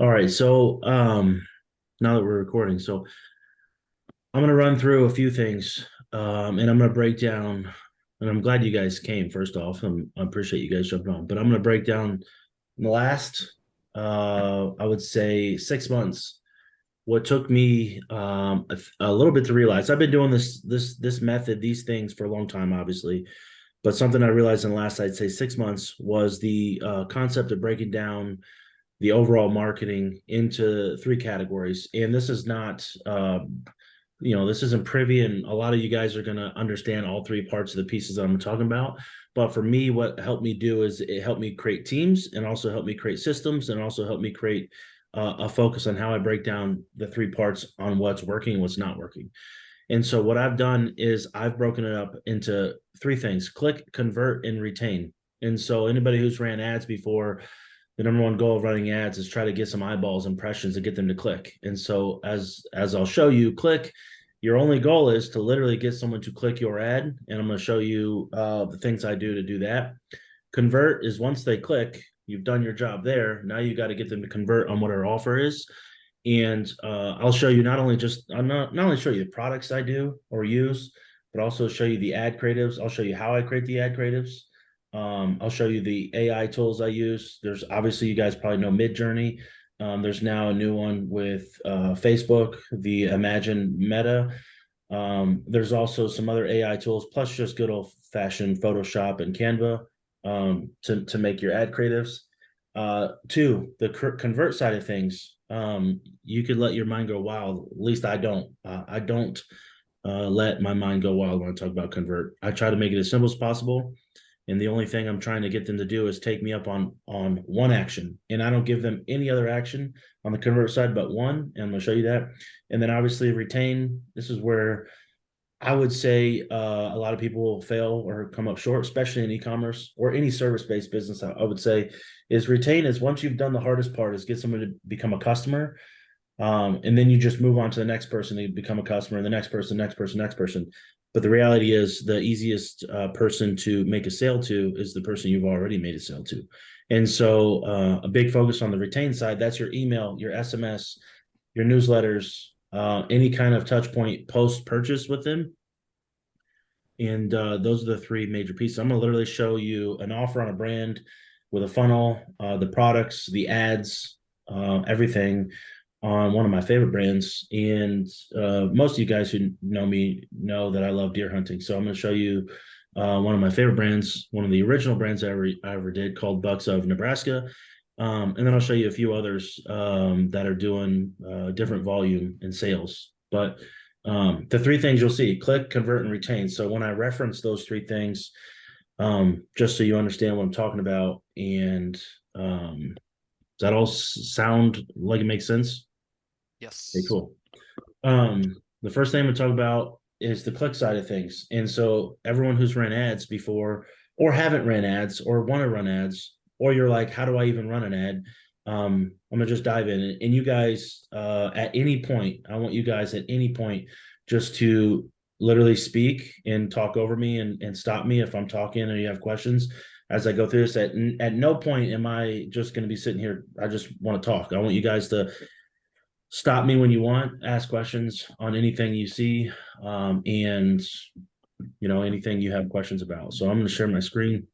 All right. So now that we're recording, so I'm gonna run through a few things, and I'm gonna break down. And I'm glad you guys came. First off, I appreciate you guys jumping on. But I'm gonna break down in the last, I would say 6 months. What took me a little bit to realize. I've been doing this method, these things for a long time, obviously. But something I realized in the last, I'd say 6 months, was the concept of breaking down the overall marketing into three categories. And this is not, this isn't privy, and a lot of you guys are going to understand all three parts of the pieces that I'm talking about. But for me, what helped me do is it helped me create teams and also helped me create systems and also helped me create a focus on how I break down the three parts on what's working and what's not working. And so what I've done is I've broken it up into three things: click, convert, and retain. And so anybody who's ran ads before, the number one goal of running ads is try to get some eyeballs, impressions, and get them to click. And so as I'll show you, click, your only goal is to literally get someone to click your ad. And I'm going to show you the things I do to do that. Convert is once they click, you've done your job there. Now you got to get them to convert on what our offer is. And I'll show you not only show you the products I do or use, but also show you the ad creatives. I'll show you how I create the ad creatives. I'll show you the AI tools I use. There's obviously, you guys probably know Midjourney. There's now a new one with Facebook, the Imagine Meta. There's also some other AI tools, plus just good old fashioned Photoshop and Canva to make your ad creatives. Two, the convert side of things. You could let your mind go wild. At least I don't. I don't let my mind go wild when I talk about convert. I try to make it as simple as possible. And the only thing I'm trying to get them to do is take me up on one action. And I don't give them any other action on the convert side but one. And I'm going to show you that. And then obviously retain. This is where I would say a lot of people will fail or come up short, especially in e-commerce or any service-based business. I would say is retain is once you've done the hardest part is get someone to become a customer. And then you just move on to the next person to become a customer, and the next person, next person, next person. But the reality is the easiest person to make a sale to is the person you've already made a sale to. And so a big focus on the retain side, that's your email, your SMS, your newsletters, any kind of touch point post purchase with them. And those are the three major pieces. I'm going to literally show you an offer on a brand with a funnel, the products, the ads, everything on one of my favorite brands. And most of you guys who know me know that I love deer hunting. So I'm going to show you one of my favorite brands, one of the original brands I ever did, called Bucks of Nebraska. And then I'll show you a few others that are doing different volume and sales. But the three things you'll see: click, convert, and retain. So when I reference those three things, just so you understand what I'm talking about, and does that all sound like it makes sense? Okay, Yes. cool. The first thing I'm going to talk about is the click side of things. And so everyone who's ran ads before, or haven't ran ads, or want to run ads, or you're like, how do I even run an ad? I'm gonna just dive in. And you guys, at any point, I want you guys at any point just to literally speak and talk over me and stop me if I'm talking or you have questions as I go through this. At no point am I just going to be sitting here. I just want to talk. I want you guys to stop me when you want, ask questions on anything you see, and anything you have questions about. So I'm going to share my screen.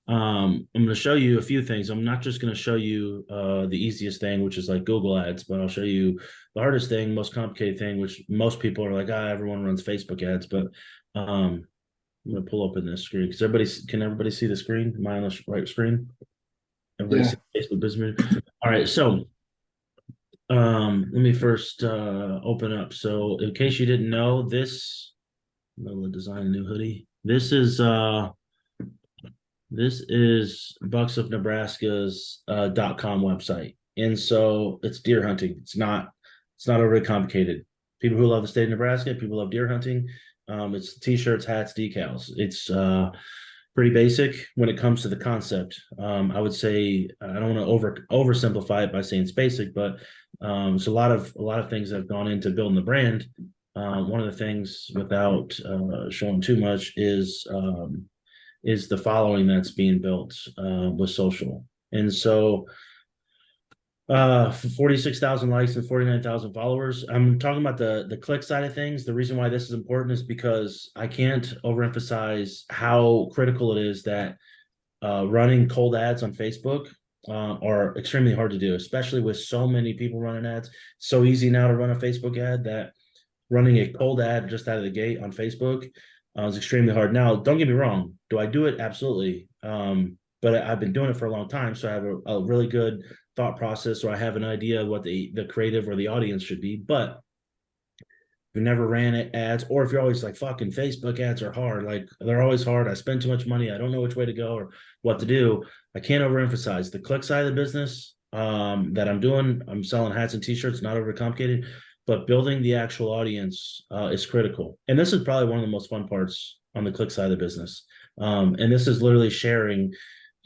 I'm going to show you a few things. I'm not just going to show you the easiest thing, which is like Google Ads, but I'll show you the hardest thing, most complicated thing, which most people are like, everyone runs Facebook ads. But I'm going to pull up in this screen because can everybody see the screen? Am I on the right screen? Everybody Yeah. see Facebook business? All right. So let me first open up. So in case you didn't know, I'm gonna design a new hoodie. This is Bucks of Nebraska's .com website. And so it's deer hunting. It's not overly complicated. People who love the state of Nebraska, people love deer hunting. It's t-shirts, hats, decals. It's pretty basic when it comes to the concept. I would say I don't want to oversimplify it by saying it's basic, but it's a lot of things that have gone into building the brand. One of the things, without showing too much, is the following that's being built with social. And so For 46,000 likes and 49,000 followers. I'm talking about the click side of things. The reason why this is important is because I can't overemphasize how critical it is that running cold ads on Facebook are extremely hard to do, especially with so many people running ads. So easy now to run a Facebook ad that running a cold ad just out of the gate on Facebook is extremely hard. Now, don't get me wrong. Do I do it? Absolutely. But I've been doing it for a long time, so I have a really good thought process, or I have an idea of what the creative or the audience should be. But you never ran it ads, or if you're always like fucking Facebook ads are hard, like they're always hard. I spend too much money. I don't know which way to go or what to do. I can't overemphasize the click side of the business that I'm doing. I'm selling hats and t-shirts, not overcomplicated, but building the actual audience is critical. And this is probably one of the most fun parts on the click side of the business. And this is literally sharing.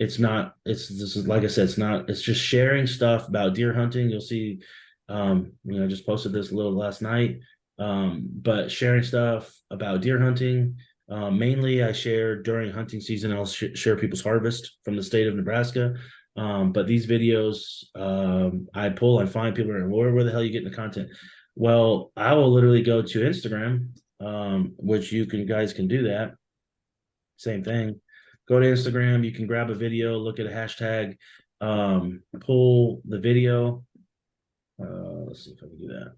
It's not, this is like I said, it's just sharing stuff about deer hunting. You'll see, I just posted this a little last night, but sharing stuff about deer hunting. Mainly, I share during hunting season. I'll share people's harvest from the state of Nebraska. But these videos, I pull and find people are where the hell are you getting the content? Well, I will literally go to Instagram, which guys can do that. Same thing. Go to Instagram. You can grab a video, look at a hashtag, pull the video. Let's see if I can do that.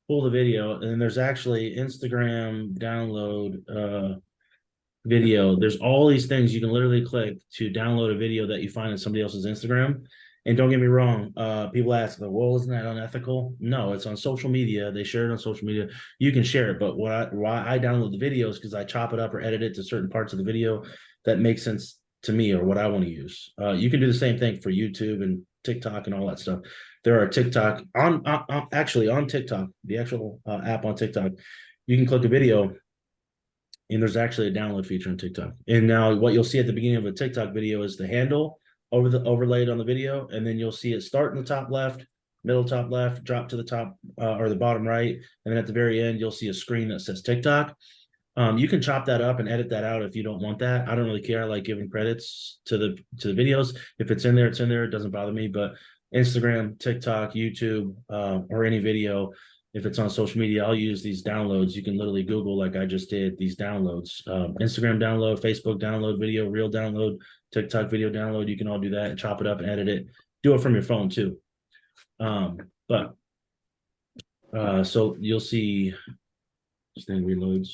Pull the video, and then there's actually Instagram download video. There's all these things you can literally click to download a video that you find on somebody else's Instagram. And don't get me wrong, people ask, like, well, isn't that unethical? No, it's on social media. They share it on social media. You can share it, but why I download the videos because I chop it up or edit it to certain parts of the video that make sense to me or what I want to use. You can do the same thing for YouTube and TikTok and all that stuff. There are TikTok actually on TikTok, the actual app on TikTok. You can click a video and there's actually a download feature on TikTok. And now what you'll see at the beginning of a TikTok video is the handle overlaid on the video, and then you'll see it start in the top left, middle top left, drop to the top or the bottom right, and then at the very end you'll see a screen that says TikTok. You can chop that up and edit that out if you don't want that. I don't really care. I like giving credits to the videos. If it's in there, it's in there. It doesn't bother me. But Instagram, TikTok, YouTube, or any video, if it's on social media, I'll use these downloads. You can literally Google, like I just did, these downloads. Instagram download, Facebook download, video, reel download, TikTok video download. You can all do that and chop it up and edit it. Do it from your phone too. But so you'll see this thing reloads.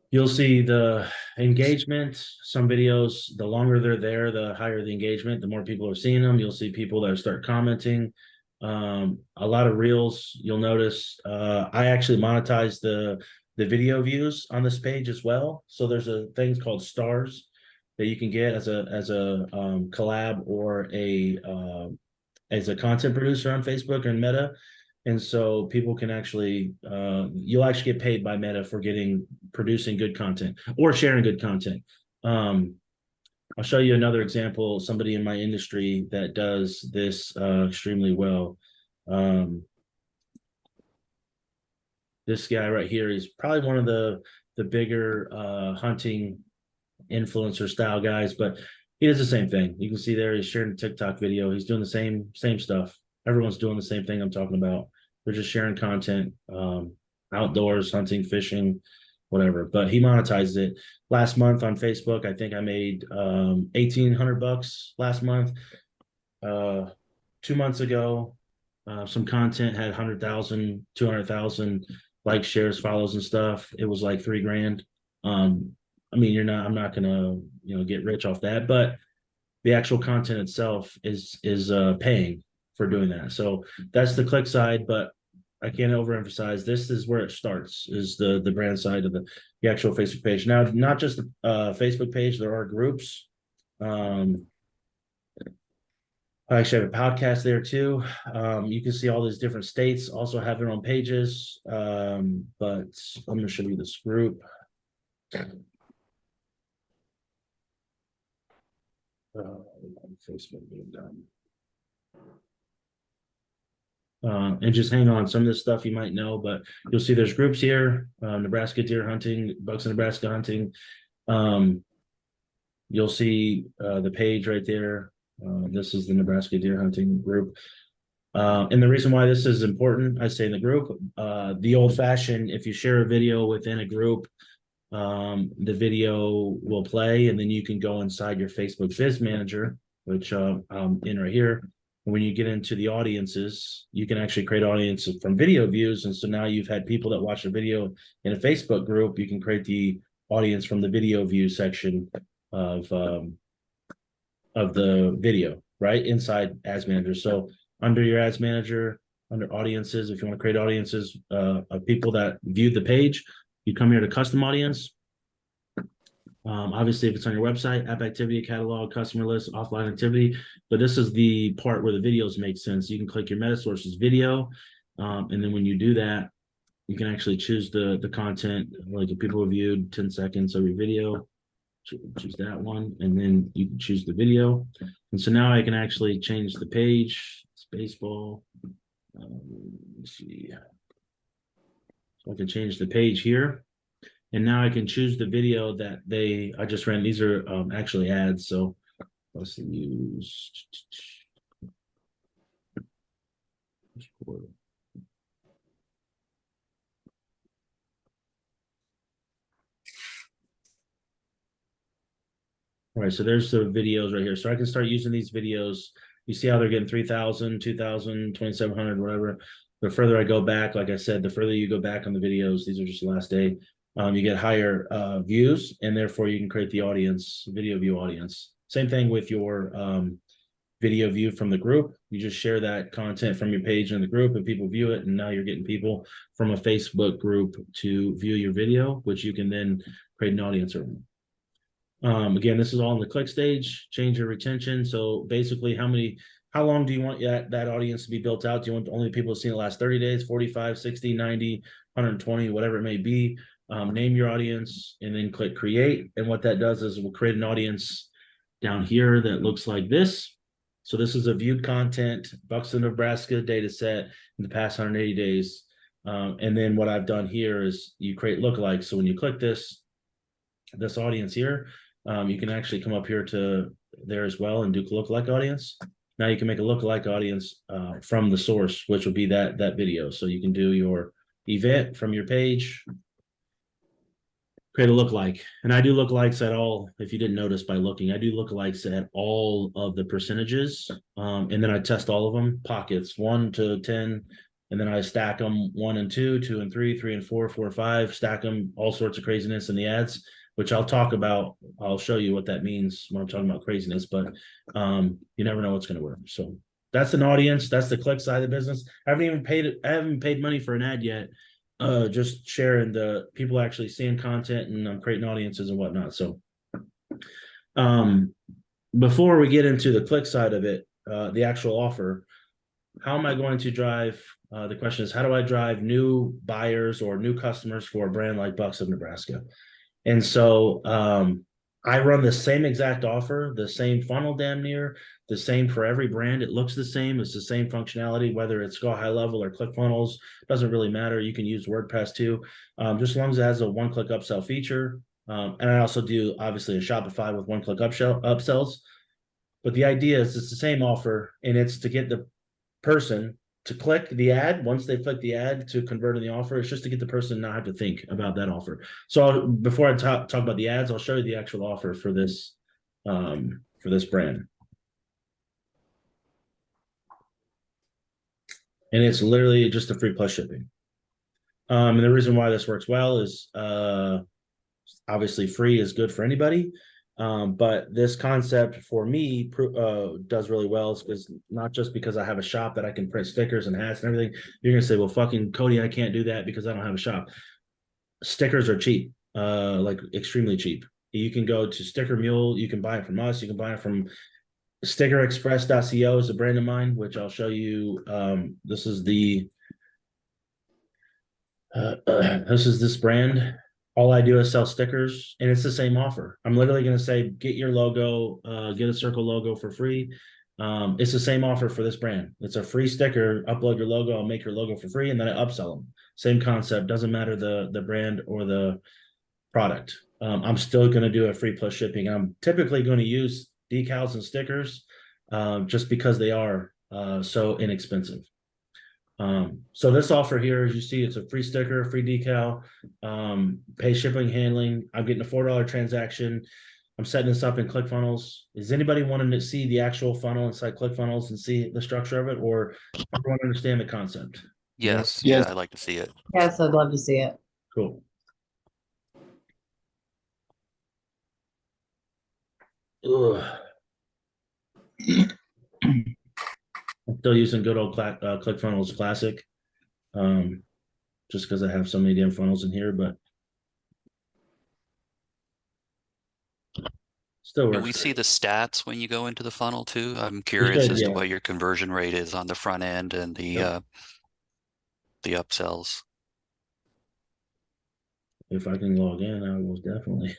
You'll see the engagement. Some videos, the longer they're there, the higher the engagement, the more people are seeing them. You'll see people that start commenting. A lot of reels, you'll notice. I actually monetize the video views on this page as well. So there's a thing called stars that you can get as a collab or as a content producer on Facebook and Meta. And so people can actually, you'll actually get paid by Meta for producing good content or sharing good content. I'll show you another example, somebody in my industry that does this extremely well. This guy right here is probably one of the bigger hunting influencer style guys, but he does the same thing. You can see there he's sharing a TikTok video. He's doing the same stuff. Everyone's doing the same thing I'm talking about. They're just sharing content, outdoors, hunting, fishing, whatever. But he monetizes it. Last month on Facebook, I think I made $1,800 last month. 2 months ago, some content had 100,000, 200,000 likes, shares, follows, and stuff. It was like $3,000. I mean, I'm not gonna, get rich off that, but the actual content itself is paying for doing that. So that's the click side, but I can't overemphasize this is where it starts, is the brand side of the actual Facebook page. Now, not just the Facebook page, there are groups. I actually have a podcast there too. You can see all these different states also have their own pages. But I'm going to show you this group. Facebook being done. And just hang on, some of this stuff you might know, but you'll see there's groups here, Nebraska deer hunting, Bucks in Nebraska hunting. You'll see the page right there. This is the Nebraska deer hunting group. And the reason why this is important, I say in the group, the old fashioned, if you share a video within a group, the video will play, and then you can go inside your Facebook Biz Manager, which I'm in right here. When you get into the audiences, you can actually create audiences from video views. And so now you've had people that watch a video in a Facebook group. You can create the audience from the video view section of um, of the video, right? Inside Ads Manager. So under your Ads Manager, under audiences, if you want to create audiences of people that viewed the page, you come here to custom audience. Obviously, if it's on your website, app activity, catalog, customer list, offline activity. But this is the part where the videos make sense. You can click your meta sources video. And then when you do that, you can actually choose the content, like if people viewed 10 seconds of your video, choose that one, and then you can choose the video. And so now I can actually change the page. It's baseball. Let's see. So I can change the page here. And now I can choose the video that I just ran. These are actually ads. So let's use. All right, so there's the videos right here. So I can start using these videos. You see how they're getting 3,000, 2,000, 2,700, whatever. The further I go back, like I said, the further you go back on the videos, these are just the last day, you get higher views, and therefore you can create the audience, video view audience. Same thing with your video view from the group. You just share that content from your page in the group, and people view it, and now you're getting people from a Facebook group to view your video, which you can then create an audience around. Again, this is all in the click stage, change your retention. So basically, how long do you want that audience to be built out? Do you want only people to see in the last 30 days, 45, 60, 90, 120, whatever it may be? Name your audience and then click create. And what that does is we'll create an audience down here that looks like this. So this is a viewed content, Buxton, Nebraska data set in the past 180 days. And then what I've done here is you create lookalikes. So when you click this audience here, you can actually come up here to there as well and do lookalike audience. Now you can make a lookalike audience from the source, which will be that video. So you can do your event from your page, create a lookalike. And I do lookalikes at all, if you didn't notice by looking, I do lookalikes at all of the percentages. And then I test all of them, pockets 1 to 10. And then I stack them 1 and 2, 2 and 3, 3 and 4, 4 and 5, stack them, all sorts of craziness in the ads, which I'll talk about. I'll show you what that means when I'm talking about craziness, but you never know what's going to work. So that's an audience. That's the click side of the business. I haven't paid money for an ad yet. Just sharing the people actually seeing content, and I'm creating audiences and whatnot. So before we get into the click side of it, the actual offer, how am I going to drive? The question is, how do I drive new buyers or new customers for a brand like Bucks of Nebraska? And so I run the same exact offer, the same funnel damn near, the same for every brand. It looks the same. It's the same functionality, whether it's Go High Level or ClickFunnels, doesn't really matter. You can use WordPress too, just as long as it has a one-click upsell feature. And I also do, obviously, a Shopify with one-click upsells. But the idea is it's the same offer, and it's to get the person to click the ad. Once they click the ad to convert in the offer, it's just to get the person not have to think about that offer. So before I talk about the ads, I'll show you the actual offer for this brand. And it's literally just a free plus shipping. And the reason why this works well is obviously free is good for anybody. But this concept for me does really well, because not just because I have a shop that I can print stickers and hats and everything. You're gonna say, well, fucking Cody, I can't do that because I don't have a shop. Stickers are cheap, like extremely cheap. You can go to Sticker Mule, you can buy it from us, you can buy it from stickerexpress.co is a brand of mine, which I'll show you. This is this brand. All I do is sell stickers, and it's the same offer. I'm literally going to say, get your logo, get a circle logo for free. It's the same offer for this brand. It's a free sticker. Upload your logo, I'll make your logo for free, and then I upsell them. Same concept. Doesn't matter the brand or the product. I'm still going to do a free plus shipping. I'm typically going to use decals and stickers. just because they are so inexpensive. So this offer here, as you see, it's a free sticker, free decal, pay shipping, handling. I'm getting a $4 transaction. I'm setting this up in ClickFunnels. Is anybody wanting to see the actual funnel inside ClickFunnels and see the structure of it, or everyone understand the concept? Yeah, Yes, yeah, I'd like to see it. Yes, I'd love to see it. cool. Ugh. I'm still using good old ClickFunnels Classic, um, just because I have so many damn funnels in here, but still Can works we see great. the stats when you go into the funnel too? I'm We curious should, as to yeah. what your conversion rate is on the front end and Yep. the upsells. If I can log in, I will definitely.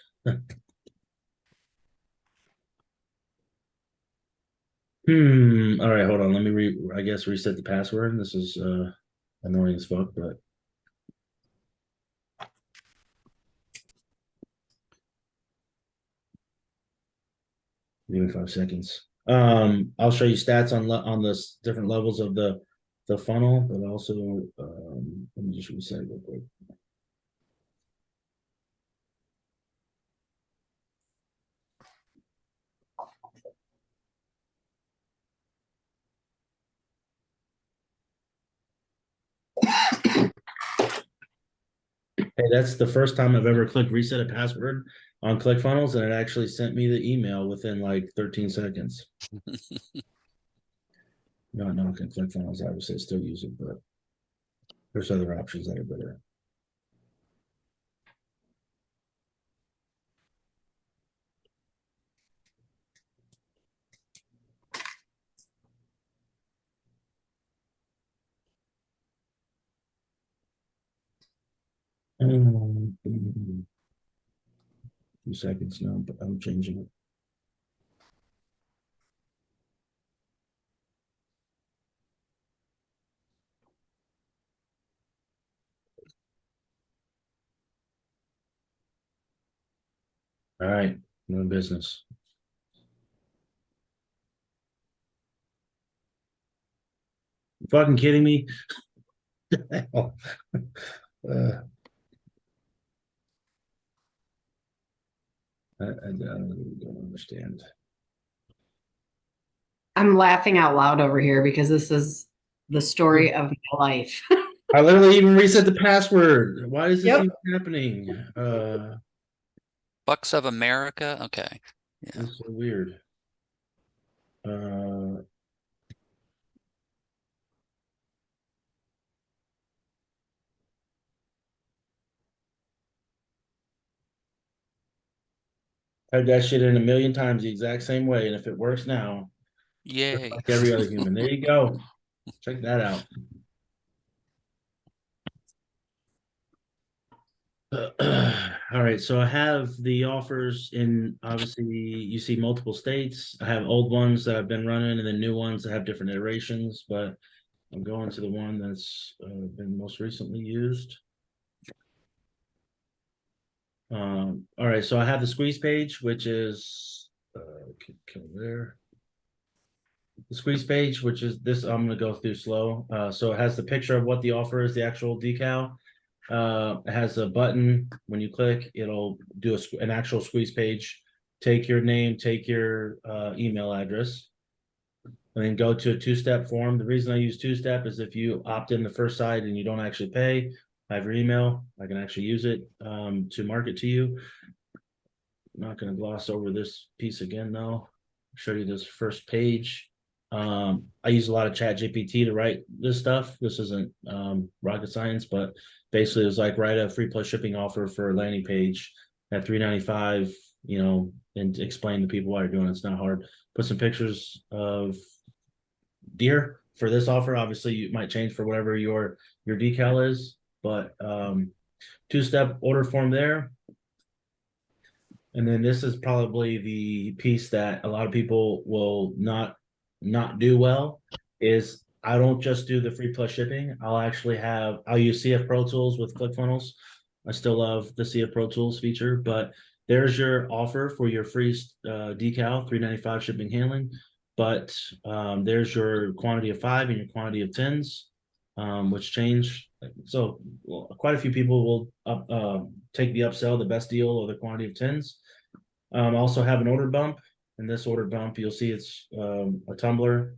All right, hold on. Let me I guess reset the password. This is annoying as fuck, but give me 5 seconds. I'll show you stats on the different levels of the funnel, but also let me just reset it real quick. Hey, that's the first time I've ever clicked reset a password on ClickFunnels, and it actually sent me the email within like 13 seconds. Not knocking ClickFunnels, obviously I still use it, but there's other options that are better. Um, 2 seconds now, but I'm changing it. All right, no business. You fucking kidding me? uh, I don't understand. I'm laughing out loud over here because this is the story of my life. I literally even reset the password. Why is this Yep. even happening? Bucks of America. Okay. Yeah. It's so weird. Uh, I've that shit in a million times the exact same way, and if it works now, just Yay. like every other human. There you go. Check that out. All right, so I have the offers in obviously you see multiple states. I have old ones that I've been running and then new ones that have different iterations, but I'm going to the one that's been most recently used. All right, so I have the squeeze page, which is kill there. The squeeze page, which is this, I'm gonna go through slow. So it has the picture of what the offer is, the actual decal. It has a button. When you click, it'll do an actual squeeze page. Take your name, take your email address, and then go to a two-step form. The reason I use two-step is if you opt in the first side and you don't actually pay, I have your email. I can actually use it to market to you. I'm not going to gloss over this piece again, though. Show you this first page. I use a lot of Chat GPT to write this stuff. This isn't rocket science, but basically, it's like write a free plus shipping offer for a landing page at $3.95. And explain to people why you're doing it. It's not hard. Put some pictures of deer for this offer. Obviously, you might change for whatever your decal is, but two-step order form there. And then this is probably the piece that a lot of people will not do well is I don't just do the free plus shipping. I'll use CF Pro Tools with ClickFunnels. I still love the CF Pro Tools feature, but there's your offer for your free decal, $3.95 shipping handling. but there's your quantity of 5 and your quantity of 10s, which change. So quite a few people will take the upsell, the best deal, or the quantity of 10s. Also have an order bump. In this order bump, you'll see it's a tumbler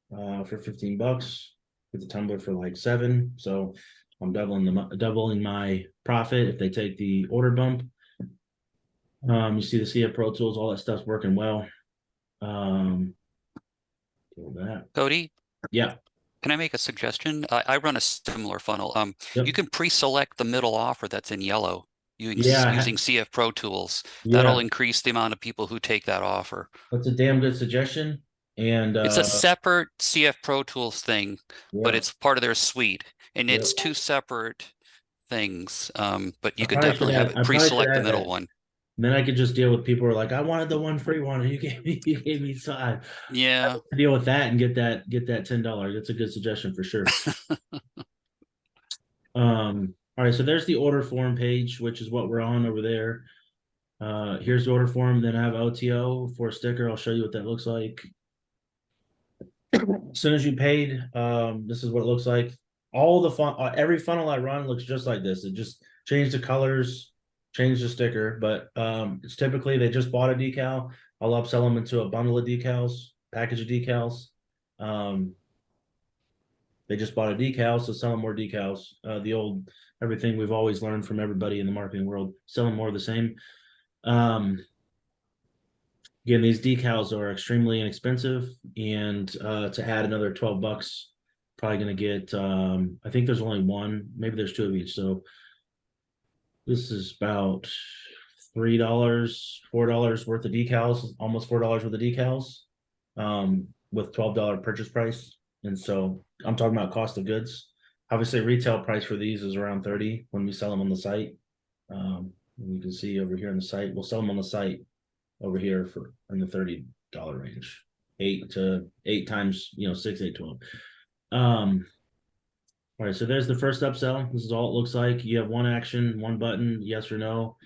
for $15. Get the tumbler for like 7. So I'm doubling my profit if they take the order bump. You see the CF Pro Tools, all that stuff's working well. Kill that. Cody, Yeah. can I make a suggestion? I run a similar funnel. You Yep. can pre-select the middle offer that's in yellow Yeah. using CF Pro Tools. That'll Yeah. increase the amount of people who take that offer. That's a damn good suggestion. And It's a separate CF Pro Tools thing, but yeah, it's part of their suite, and yeah. it's two separate things. But I you can probably should definitely have add. it I probably should pre-select the add middle that. one. Then I could just deal with people who are like, I wanted the one free one, and you gave me so I Yeah, deal with that and get that $10. That's a good suggestion for sure. All right, so there's the order form page, which is what we're on over there. Here's the order form. Then I have OTO for a sticker. I'll show you what that looks like. As soon as you paid, this is what it looks like. All the every funnel I run looks just like this. It just changed the colors, changed the sticker, but it's typically they just bought a decal. I'll upsell them into a bundle of decals, package of decals. Um, they just bought a decal, so sell them more decals. The old everything we've always learned from everybody in the marketing world, selling more of the same. Um, Again, these decals are extremely inexpensive, and to add another $12, probably going to get. I think there's only one, maybe there's 2 of each. So this is about $3, $4 worth of decals, almost $4 worth of decals, with $12 purchase price. And so I'm talking about cost of goods. Obviously, retail price for these is around 30 when we sell them on the site. You can see over here on the site, we'll sell them on the site over here for in the $30 range. 8 times, 6, 8, 12. All right, so there's the first upsell. This is all it looks like. You have one action, one button, yes or no.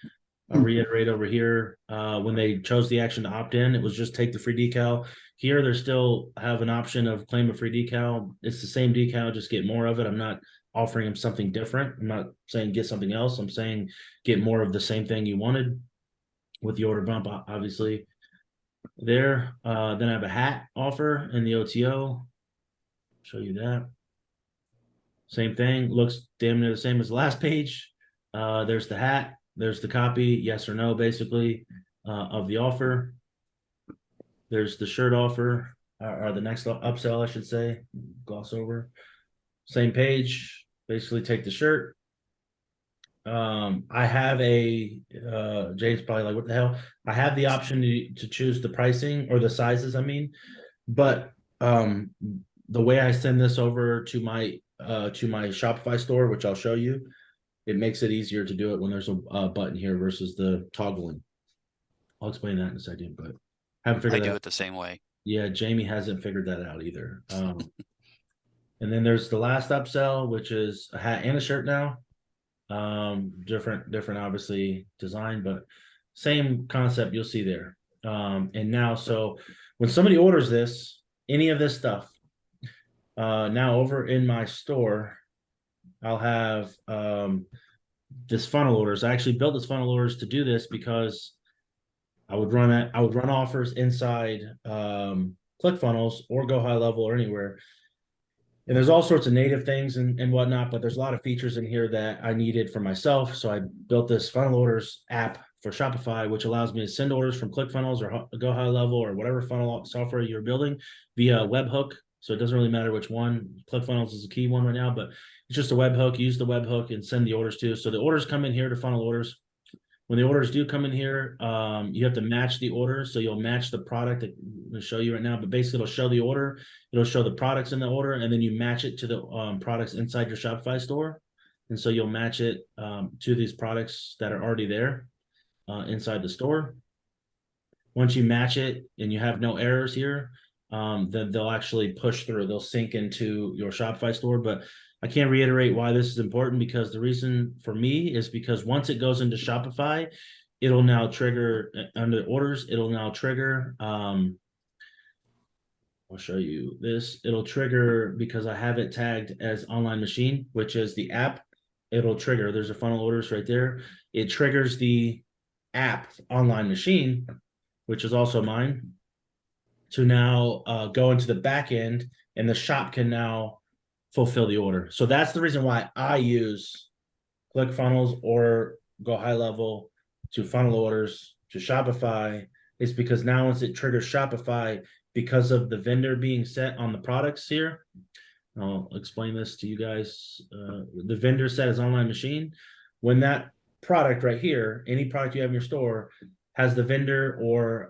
I'll reiterate over here. When they chose the action to opt in, it was just take the free decal. Here, they still have an option of claim a free decal. It's the same decal, just get more of it. I'm not offering them something different. I'm not saying get something else. I'm saying get more of the same thing you wanted with the order bump, obviously. There. Then I have a hat offer in the OTO. Show you that. Same thing. Looks damn near the same as the last page. There's the hat. There's the copy, yes or no, basically, of the offer. There's the shirt offer, or the next upsell, I should say. Gloss over. Same page. Basically, take the shirt. I have Jay's probably like, what the hell? I have the option to choose the pricing or the sizes, I mean, but the way I send this over to my Shopify store, which I'll show you, it makes it easier to do it when there's a button here versus the toggling. I'll explain that in a second, but haven't I figured that do out. it the same way. Yeah, Jamie hasn't figured that out either. And then there's the last upsell, which is a hat and a shirt now. Different obviously design, but same concept you'll see there. And now, so when somebody orders this, any of this stuff, now over in my store, I'll have this funnel orders. I actually built this funnel orders to do this because I would run offers inside ClickFunnels or Go High Level or anywhere. And there's all sorts of native things and whatnot, but there's a lot of features in here that I needed for myself. So I built this funnel orders app for Shopify, which allows me to send orders from ClickFunnels or Go High Level or whatever funnel software you're building via webhook. So it doesn't really matter which one. ClickFunnels is a key one right now, but it's just a webhook. Use the webhook and send the orders to. So the orders come in here to funnel orders. When the orders do come in here, you have to match the order. So you'll match the product that I'm going to show you right now, but basically it'll show the order, it'll show the products in the order, and then you match it to the products inside your Shopify store. And so you'll match it to these products that are already there inside the store. Once you match it and you have no errors here, then they'll actually push through, they'll sync into your Shopify store. But I can't reiterate why this is important, because the reason for me is because once it goes into Shopify, it'll now trigger under orders, it'll now trigger I'll show you this. It'll trigger because I have it tagged as online machine, which is the app. It'll trigger. There's a funnel orders right there. It triggers the app online machine, which is also mine, to now go into the back end, and the shop can now fulfill the order. So that's the reason why I use ClickFunnels or Go High Level to funnel orders to Shopify, is because now once it triggers Shopify, because of the vendor being set on the products here, I'll explain this to you guys. The vendor set is online machine. When that product right here, any product you have in your store, has the vendor or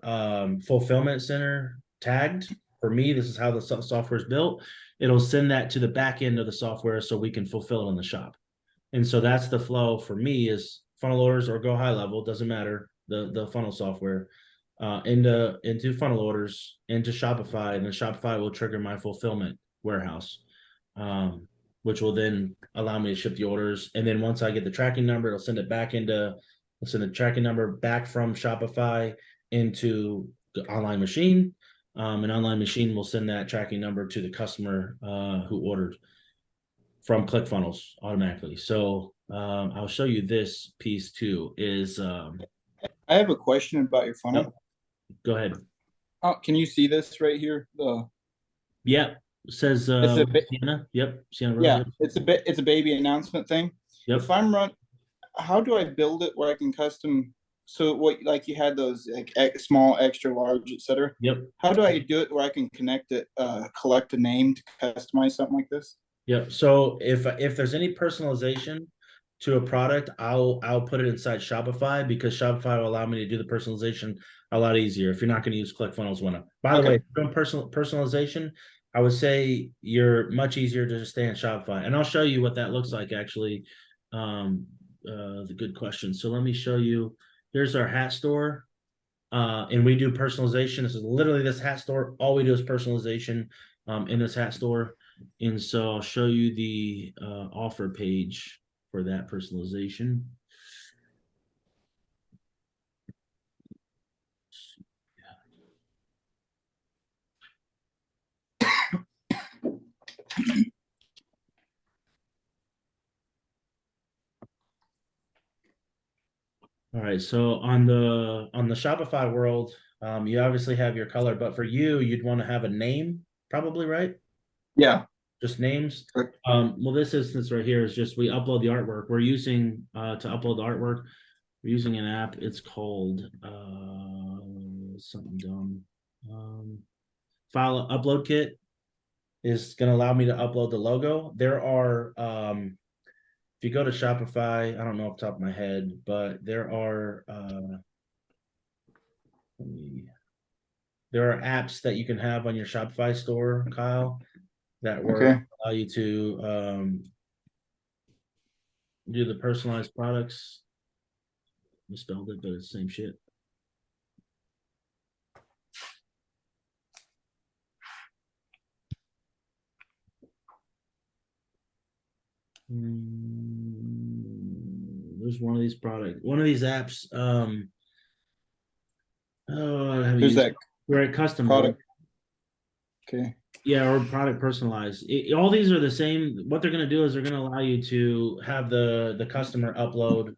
fulfillment center tagged, for me, this is how the software is built. It'll send that to the back end of the software so we can fulfill it in the shop. And so that's the flow for me, is funnel orders or Go High Level, doesn't matter, the funnel software, into funnel orders, into Shopify, and then Shopify will trigger my fulfillment warehouse, which will then allow me to ship the orders. And then once I get the tracking number, it'll send the tracking number back from Shopify into the online machine. And online machine will send that tracking number to the customer who ordered from ClickFunnels automatically. So I'll show you this piece too. Is I have a question about your funnel. Go ahead. Can you see this right here? Yep. It says Sienna. Yep. Sienna Rose. Yeah, Yep. it's a baby announcement thing. Yep. If how do I build it where I can custom? So what, like you had those like small, extra large, etc. Yep. How do I do it where I can connect it, collect a name to customize something like this? Yep. So if there's any personalization to a product, I'll put it inside Shopify, because Shopify will allow me to do the personalization a lot easier if you're not going to use ClickFunnels one up. By the way, if you're doing personalization, I would say you're much easier to just stay in Shopify. And I'll show you what that looks like actually. The good question. So let me show you. Here's our hat store. And we do personalization. This is literally this hat store. All we do is personalization in this hat store. And so I'll show you the offer page for that personalization. All right, so on the Shopify world, you obviously have your color, but for you, you'd want to have a name, probably, right? Yeah. Just names. Correct. Well, this instance right here is just we upload the artwork. We're using to upload the artwork, we're using an app. It's called something dumb. File upload kit is going to allow me to upload the logo. There are if you go to Shopify, I don't know off the top of my head, but there are apps that you can have on your Shopify store, Kyle, that allow you to do the personalized products. Misspelled it, but it's the same shit. There's one of these apps. Who's that? Right, custom Product. Okay. Yeah, or product personalized. All these are the same. What they're going to do is they're going to allow you to have the customer upload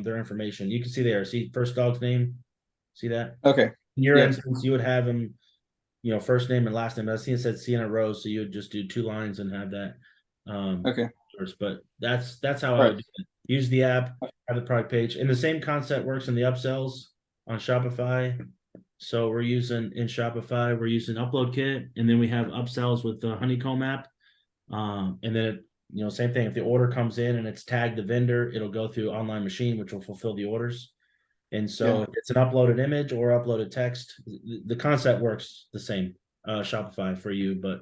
their information. You can see there. See first dog's name. See that? Okay. In your Yep. instance, you would have him, first name and last name. I seen it said Sienna Rose, so you would just do 2 lines and have that. Okay. But that's how I would do it. Use the app, have the product page, and the same concept works in the upsells on Shopify. So we're using upload kit, and then we have upsells with the honeycomb app. And then same thing. If the order comes in and it's tagged the vendor, it'll go through online machine, which will fulfill the orders. And so if it's an uploaded image or uploaded text, the concept works the same, Shopify for you. But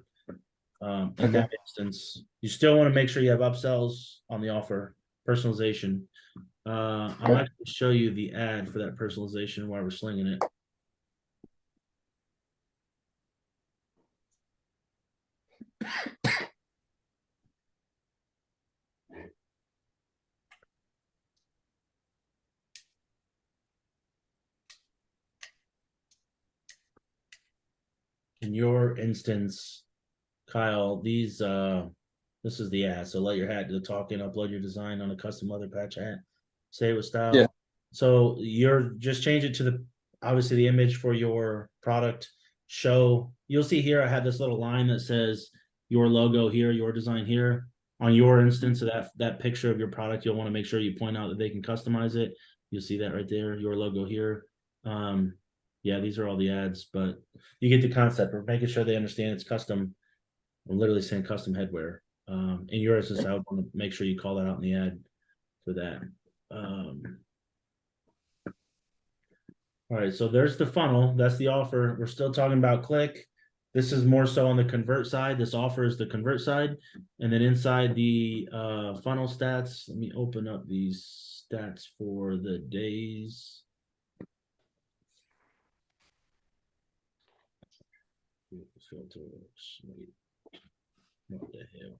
in that instance, you still want to make sure you have upsells on the offer, personalization. I'll actually show you the ad for that personalization while we're slinging it. in your instance, Kyle, these this is the ad. So let your hat do the talking, upload your design on a custom leather patch hat. Say it with style. Yeah. So you're just change it to the obviously the image for your product show. You'll see here I have this little line that says your logo here, your design here. On your instance of that picture of your product, you'll want to make sure you point out that they can customize it. You'll see that right there, your logo here. Yeah, these are all the ads, but you get the concept. We're making sure they understand it's custom. I'm literally saying custom headwear. In your instance, I would want to make sure you call that out in the ad for that. All right, so there's the funnel. That's the offer. We're still talking about click. This is more so on the convert side. This offer is the convert side. And then inside the funnel stats, let me open up these stats for the days. Filters. Wait. What the hell?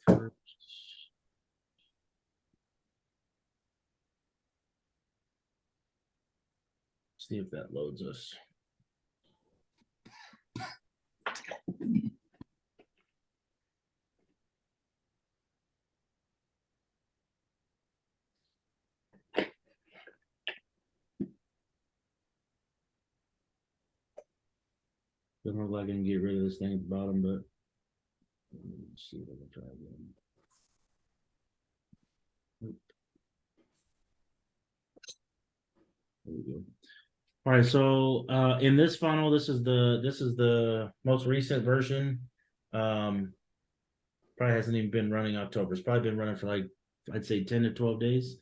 First. See if that loads us. Doesn't look like I can get rid of this thing at the bottom, but let's see if I can try again. There we go. All right, so in this funnel, this is the most recent version. Probably hasn't even been running October. It's probably been running for like I'd say 10 to 12 days.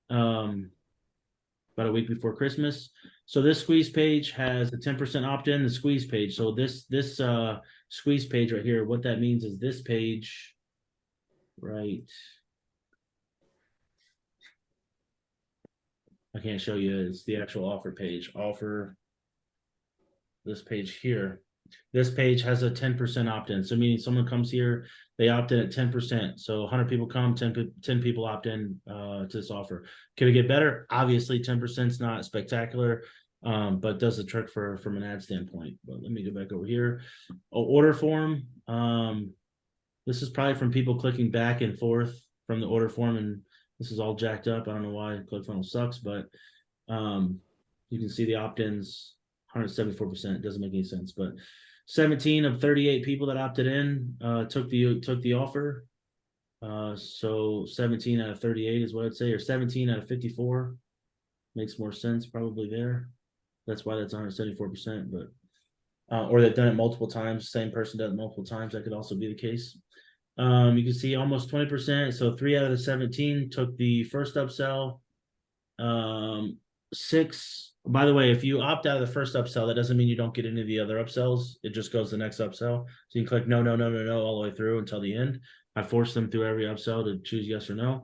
About a week before Christmas. So this squeeze page has a 10% opt-in, the squeeze page. So this squeeze page right here, what that means is this page, right? I can't show you, it's the actual offer page. Offer this page here. This page has a 10% opt-in. So meaning someone comes here, they opt in at 10%. So 100 people come, 10 people opt in to this offer. Could it get better? Obviously 10% is not spectacular, but does the trick from an ad standpoint. But let me go back over here. Order form. This is probably from people clicking back and forth from the order form, and this is all jacked up. I don't know why ClickFunnels sucks, but you can see the opt-ins 174%. It doesn't make any sense, but 17 of 38 people that opted in took the offer. So 17 out of 38 is what I'd say, or 17 out of 54 makes more sense probably there. That's why that's 174%, but or they've done it multiple times. Same person does it multiple times. That could also be the case. You can see almost 20%. So 3 out of the 17 took the first upsell. 6, by the way, if you opt out of the first upsell, that doesn't mean you don't get any of the other upsells. It just goes to the next upsell. So you can click no, no, no, no, no, all the way through until the end. I forced them through every upsell to choose yes or no.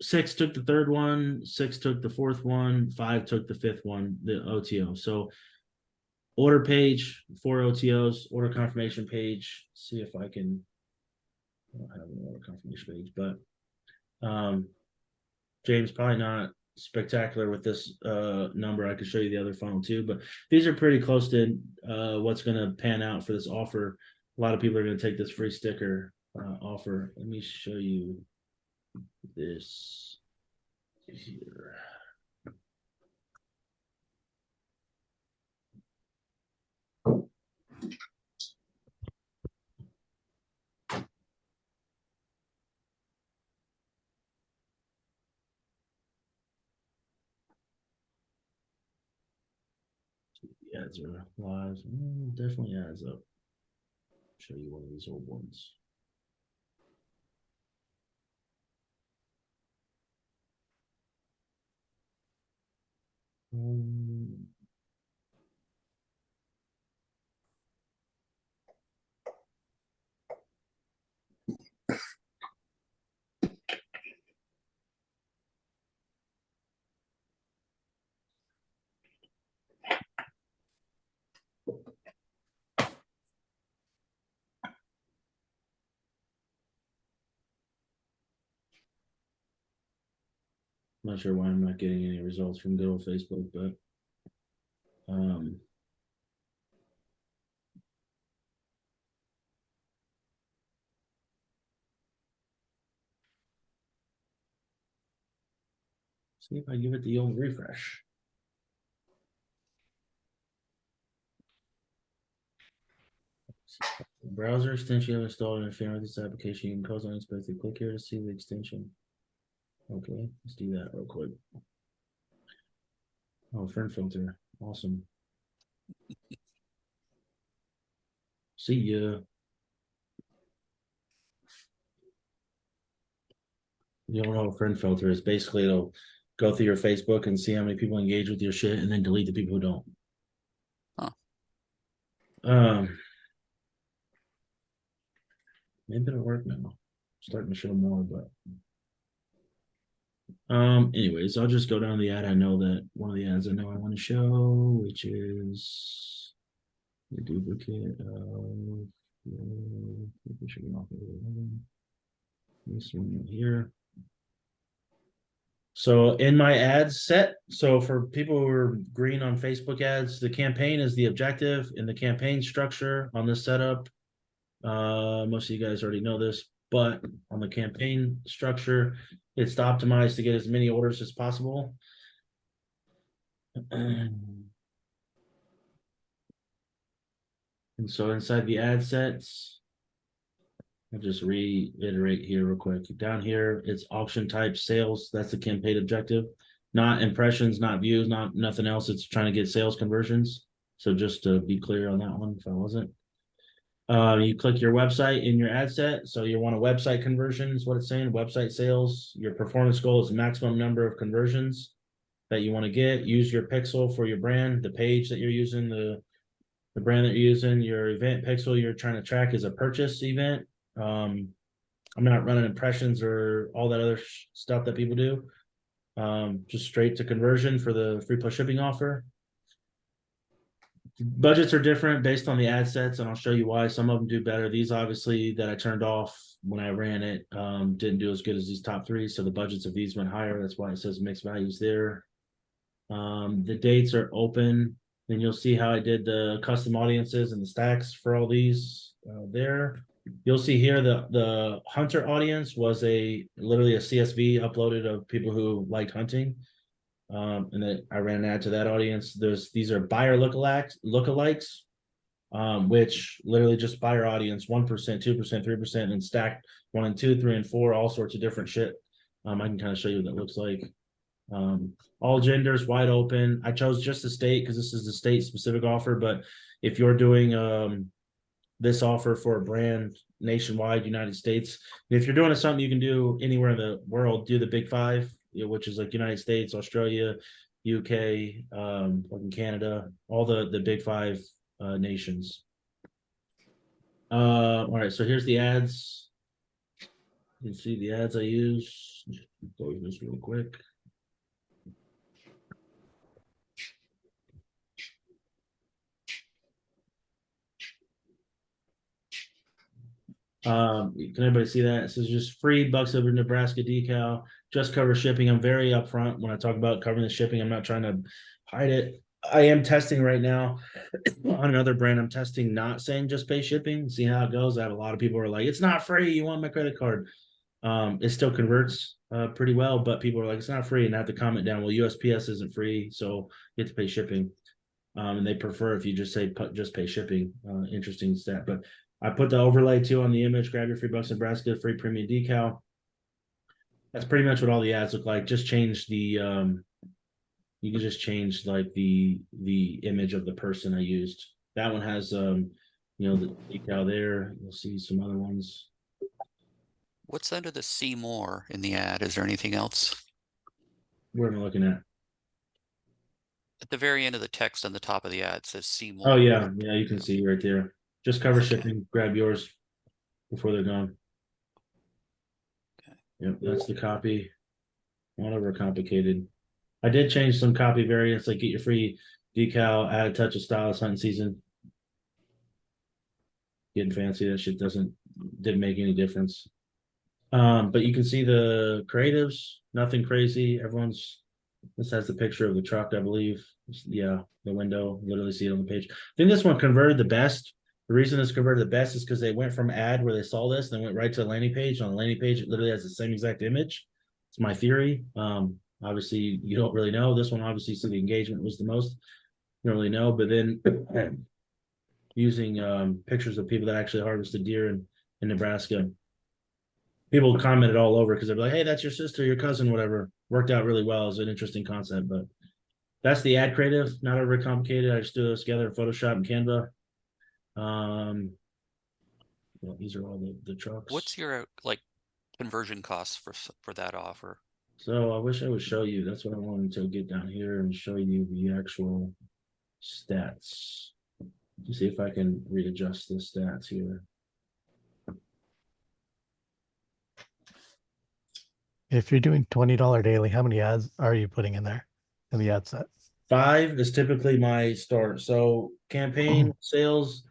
6 took the third one, 6 took the fourth one, 5 took the fifth one, the OTO. So order page, 4 OTOs, order confirmation page. See if I can, I don't have an order confirmation page, but James, probably not spectacular with this number. I could show you the other funnel too, but these are pretty close to what's going to pan out for this offer. A lot of people are going to take this free sticker offer. Let me show you this here. The ads are live. Definitely adds up. Show you one of these old ones. not sure why I'm not getting any results from good old Facebook, but see if I give it the old refresh. Browser extension you have installed and interfering with this application. You can cause unexpected. Click here to see the extension. Okay, let's do that real quick. Oh, friend filter. Awesome. See ya. You don't know what a friend filter is. Basically, it'll go through your Facebook and see how many people engage with your shit and then delete the people who don't. Huh. Maybe it'll work now. Starting to show more, but anyways, I'll just go down the ad. I know that one of the ads I know I want to show, which is the duplicate of this one right here. So in my ads set, so for people who are green on Facebook ads, the campaign is the objective in the campaign structure on this setup. Most of you guys already know this, but on the campaign structure, it's to optimize to get as many orders as possible. And so inside the ad sets, I'll just reiterate here real quick. Down here, it's auction type sales. That's the campaign objective, not impressions, not views, not nothing else. It's trying to get sales conversions. So just to be clear on that one, if I wasn't. You click your website in your ad set. So you want a website conversion is what it's saying, website sales. Your performance goal is the maximum number of conversions that you want to get. Use your pixel for your brand, the page that you're using, the brand that you're using, your event pixel you're trying to track is a purchase event. I'm not running impressions or all that other stuff that people do. Just straight to conversion for the free plus shipping offer. Budgets are different based on the ad sets, and I'll show you why. Some of them do better. These obviously that I turned off when I ran it didn't do as good as these top three, so the budgets of these went higher. That's why it says mixed values there. The dates are open. Then you'll see how I did the custom audiences and the stacks for all these there. You'll see here the hunter audience was literally a CSV uploaded of people who liked hunting. And then I ran an ad to that audience. These are buyer lookalikes, which literally just buyer audience 1%, 2%, 3%, and stacked 1 and 2, 3 and 4, all sorts of different shit. I can kind of show you what that looks like. All genders wide open. I chose just the state because this is the state specific offer, but if you're doing this offer for a brand nationwide, United States, if you're doing something you can do anywhere in the world, do the big five, which is like United States, Australia, UK, fucking Canada, all the big five nations. All right, so here's the ads. You can see the ads I use. Go over this real quick. Can anybody see that? It says just free bucks over Nebraska decal, just cover shipping. I'm very upfront when I talk about covering the shipping. I'm not trying to hide it. I am testing right now on another brand. I'm testing not saying just pay shipping, see how it goes. I have a lot of people who are like, it's not free. You want my credit card? It still converts pretty well, but people are like, it's not free. And I have to comment down, well, USPS isn't free, so you have to pay shipping. And they prefer if you just say just pay shipping. Interesting stat, but I put the overlay too on the image. Grab your free bucks Nebraska free premium decal. That's pretty much what all the ads look like. Just change the you can just change like the image of the person I used. That one has you know, the decal there. You'll see some other ones. What's under the see more in the ad? Is there anything else? What am I looking at? At the very end of the text on the top of the ad says see more. Oh yeah, you can see right there. Just cover Okay. shipping. Grab yours before they're gone. Okay. Yep, that's the copy. Not over complicated. I did change some copy variants, like get your free decal, add a touch of style, hunting season. Getting fancy, that shit didn't make any difference. But you can see the creatives, nothing crazy. This has the picture of the truck, I believe. Yeah, the window, literally see it on the page. I think this one converted the best. The reason this converted the best is because they went from ad where they saw this, then went right to the landing page. On the landing page, it literally has the same exact image. It's my theory. Obviously, you don't really know. This one, obviously, so the engagement was the most. You don't really know, but then using pictures of people that actually harvested deer in Nebraska. People commented all over because they're like, "Hey, that's your sister, your cousin, whatever." Worked out really well. It's an interesting concept, but that's the ad creative. Not overly complicated. I just do this together in Photoshop and Canva. Well, these are all the trucks. What's your like conversion costs for that offer? So I wish I would show you. That's what I wanted to get down here and show you the actual stats. To see if I can readjust the stats here. If you're doing $20 daily, how many ads are you putting in there in the ad set? 5 is typically my start. So campaign sales,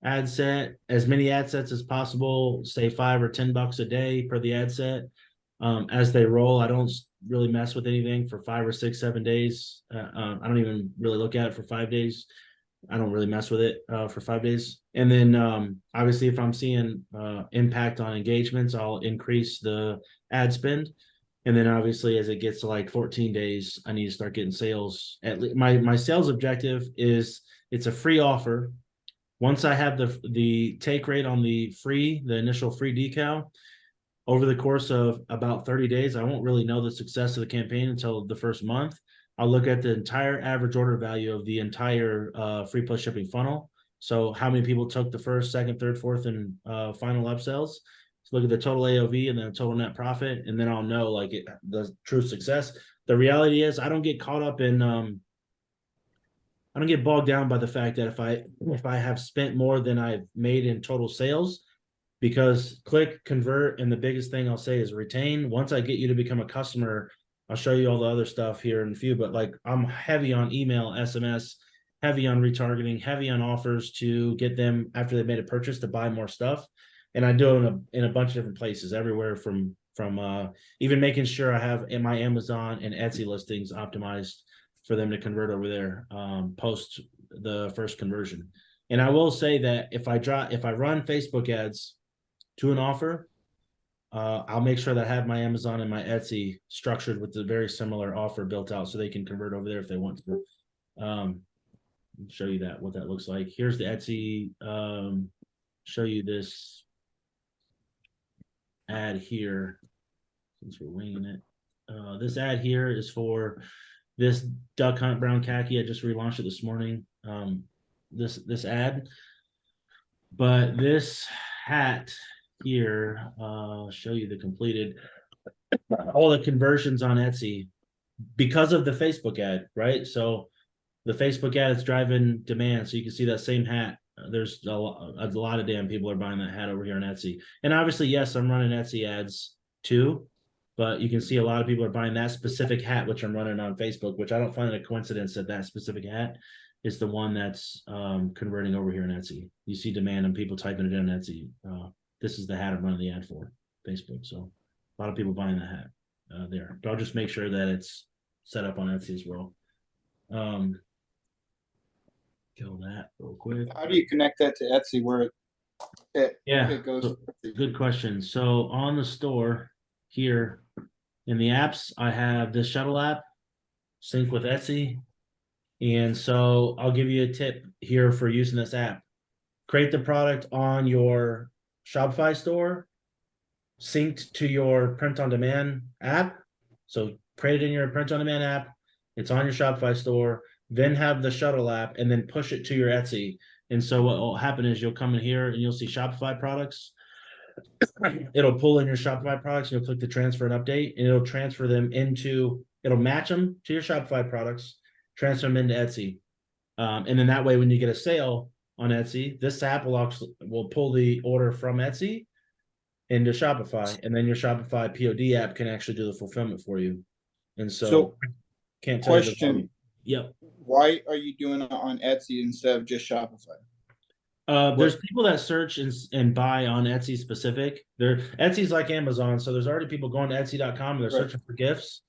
ad set, as many ad sets as possible, say $5 or $10 a day per the ad set. As they roll, I don't really mess with anything for 5 or 6, 7 days. I don't even really look at it for 5 days. I don't really mess with it for 5 days. And then obviously if I'm seeing impact on engagements, I'll increase the ad spend. And then obviously as it gets to like 14 days, I need to start getting sales. At least my sales objective is it's a free offer. Once I have the take rate on the initial free decal, over the course of about 30 days, I won't really know the success of the campaign until the first month. I'll look at the entire average order value of the entire free plus shipping funnel. So how many people took the first, second, third, fourth, and final upsells. So look at the total AOV and then the total net profit, and then I'll know like the true success. The reality is I don't get caught up in I don't get bogged down by the fact that if I have spent more than I've made in total sales, because click, convert, and the biggest thing I'll say is retain. Once I get you to become a customer, I'll show you all the other stuff here in a few, but like I'm heavy on email, SMS, heavy on retargeting, heavy on offers to get them after they made a purchase to buy more stuff. And I do it in a bunch of different places, everywhere from even making sure I have in my Amazon and Etsy listings optimized for them to convert over there post the first conversion. And I will say that if I run Facebook ads to an offer, I'll make sure that I have my Amazon and my Etsy structured with a very similar offer built out so they can convert over there if they want to. Show you what that looks like. Here's the Etsy. Show you this ad here since we're winging it. This ad here is for this duck hunt brown khaki. I just relaunched it this morning. This ad, but this hat here, show you the completed all the conversions on Etsy because of the Facebook ad, right? So the Facebook ad is driving demand. So you can see that same hat. There's a lot of damn people are buying that hat over here on Etsy. And obviously, yes, I'm running Etsy ads too, but you can see a lot of people are buying that specific hat, which I'm running on Facebook, which I don't find it a coincidence that specific hat is the one that's converting over here on Etsy. You see demand and people typing it in on Etsy. This is the hat I'm running the ad for Facebook. So a lot of people buying the hat there. But I'll just make sure that it's set up on Etsy as well. Kill that real quick. How do you connect that to Etsy where it goes? So, good question. So on the store here in the apps, I have this shuttle app sync with Etsy. And so I'll give you a tip here for using this app. Create the product on your Shopify store, synced to your print on demand app. So create it in your print on demand app. It's on your Shopify store. Then have the shuttle app and then push it to your Etsy. And so what will happen is you'll come in here and you'll see Shopify products. It'll pull in your Shopify products. And you'll click the transfer and update, and it'll transfer them it'll match them to your Shopify products, transfer them into Etsy. And then that way, when you get a sale on Etsy, this app will pull the order from Etsy into Shopify, and then your Shopify POD app can actually do the fulfillment for you. And so can't tell question. Yep. Why are you doing it on Etsy instead of just Shopify? There's people that search and buy on Etsy specific. Etsy's like Amazon, so there's already people going to Etsy.com and they're Right. searching for gifts.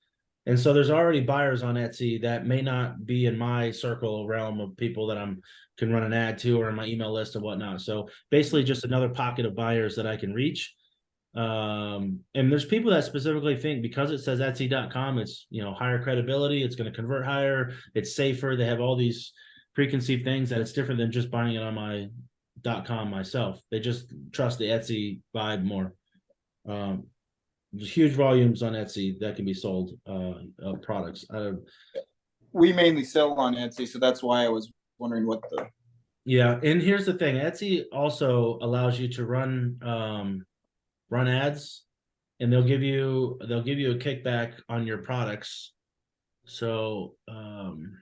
And so there's already buyers on Etsy that may not be in my circle realm of people that can run an ad to or in my email list and whatnot. So basically just another pocket of buyers that I can reach. And there's people that specifically think because it says Etsy.com, it's higher credibility, it's going to convert higher, it's safer. They have all these preconceived things that it's different than just buying it on my .com myself. They just trust the Etsy vibe more. There's huge volumes on Etsy that can be sold of products. We mainly sell on Etsy, so that's why I was wondering what the. Yeah, and here's the thing: Etsy also allows you to run ads, and they'll give you a kickback on your products. So I'm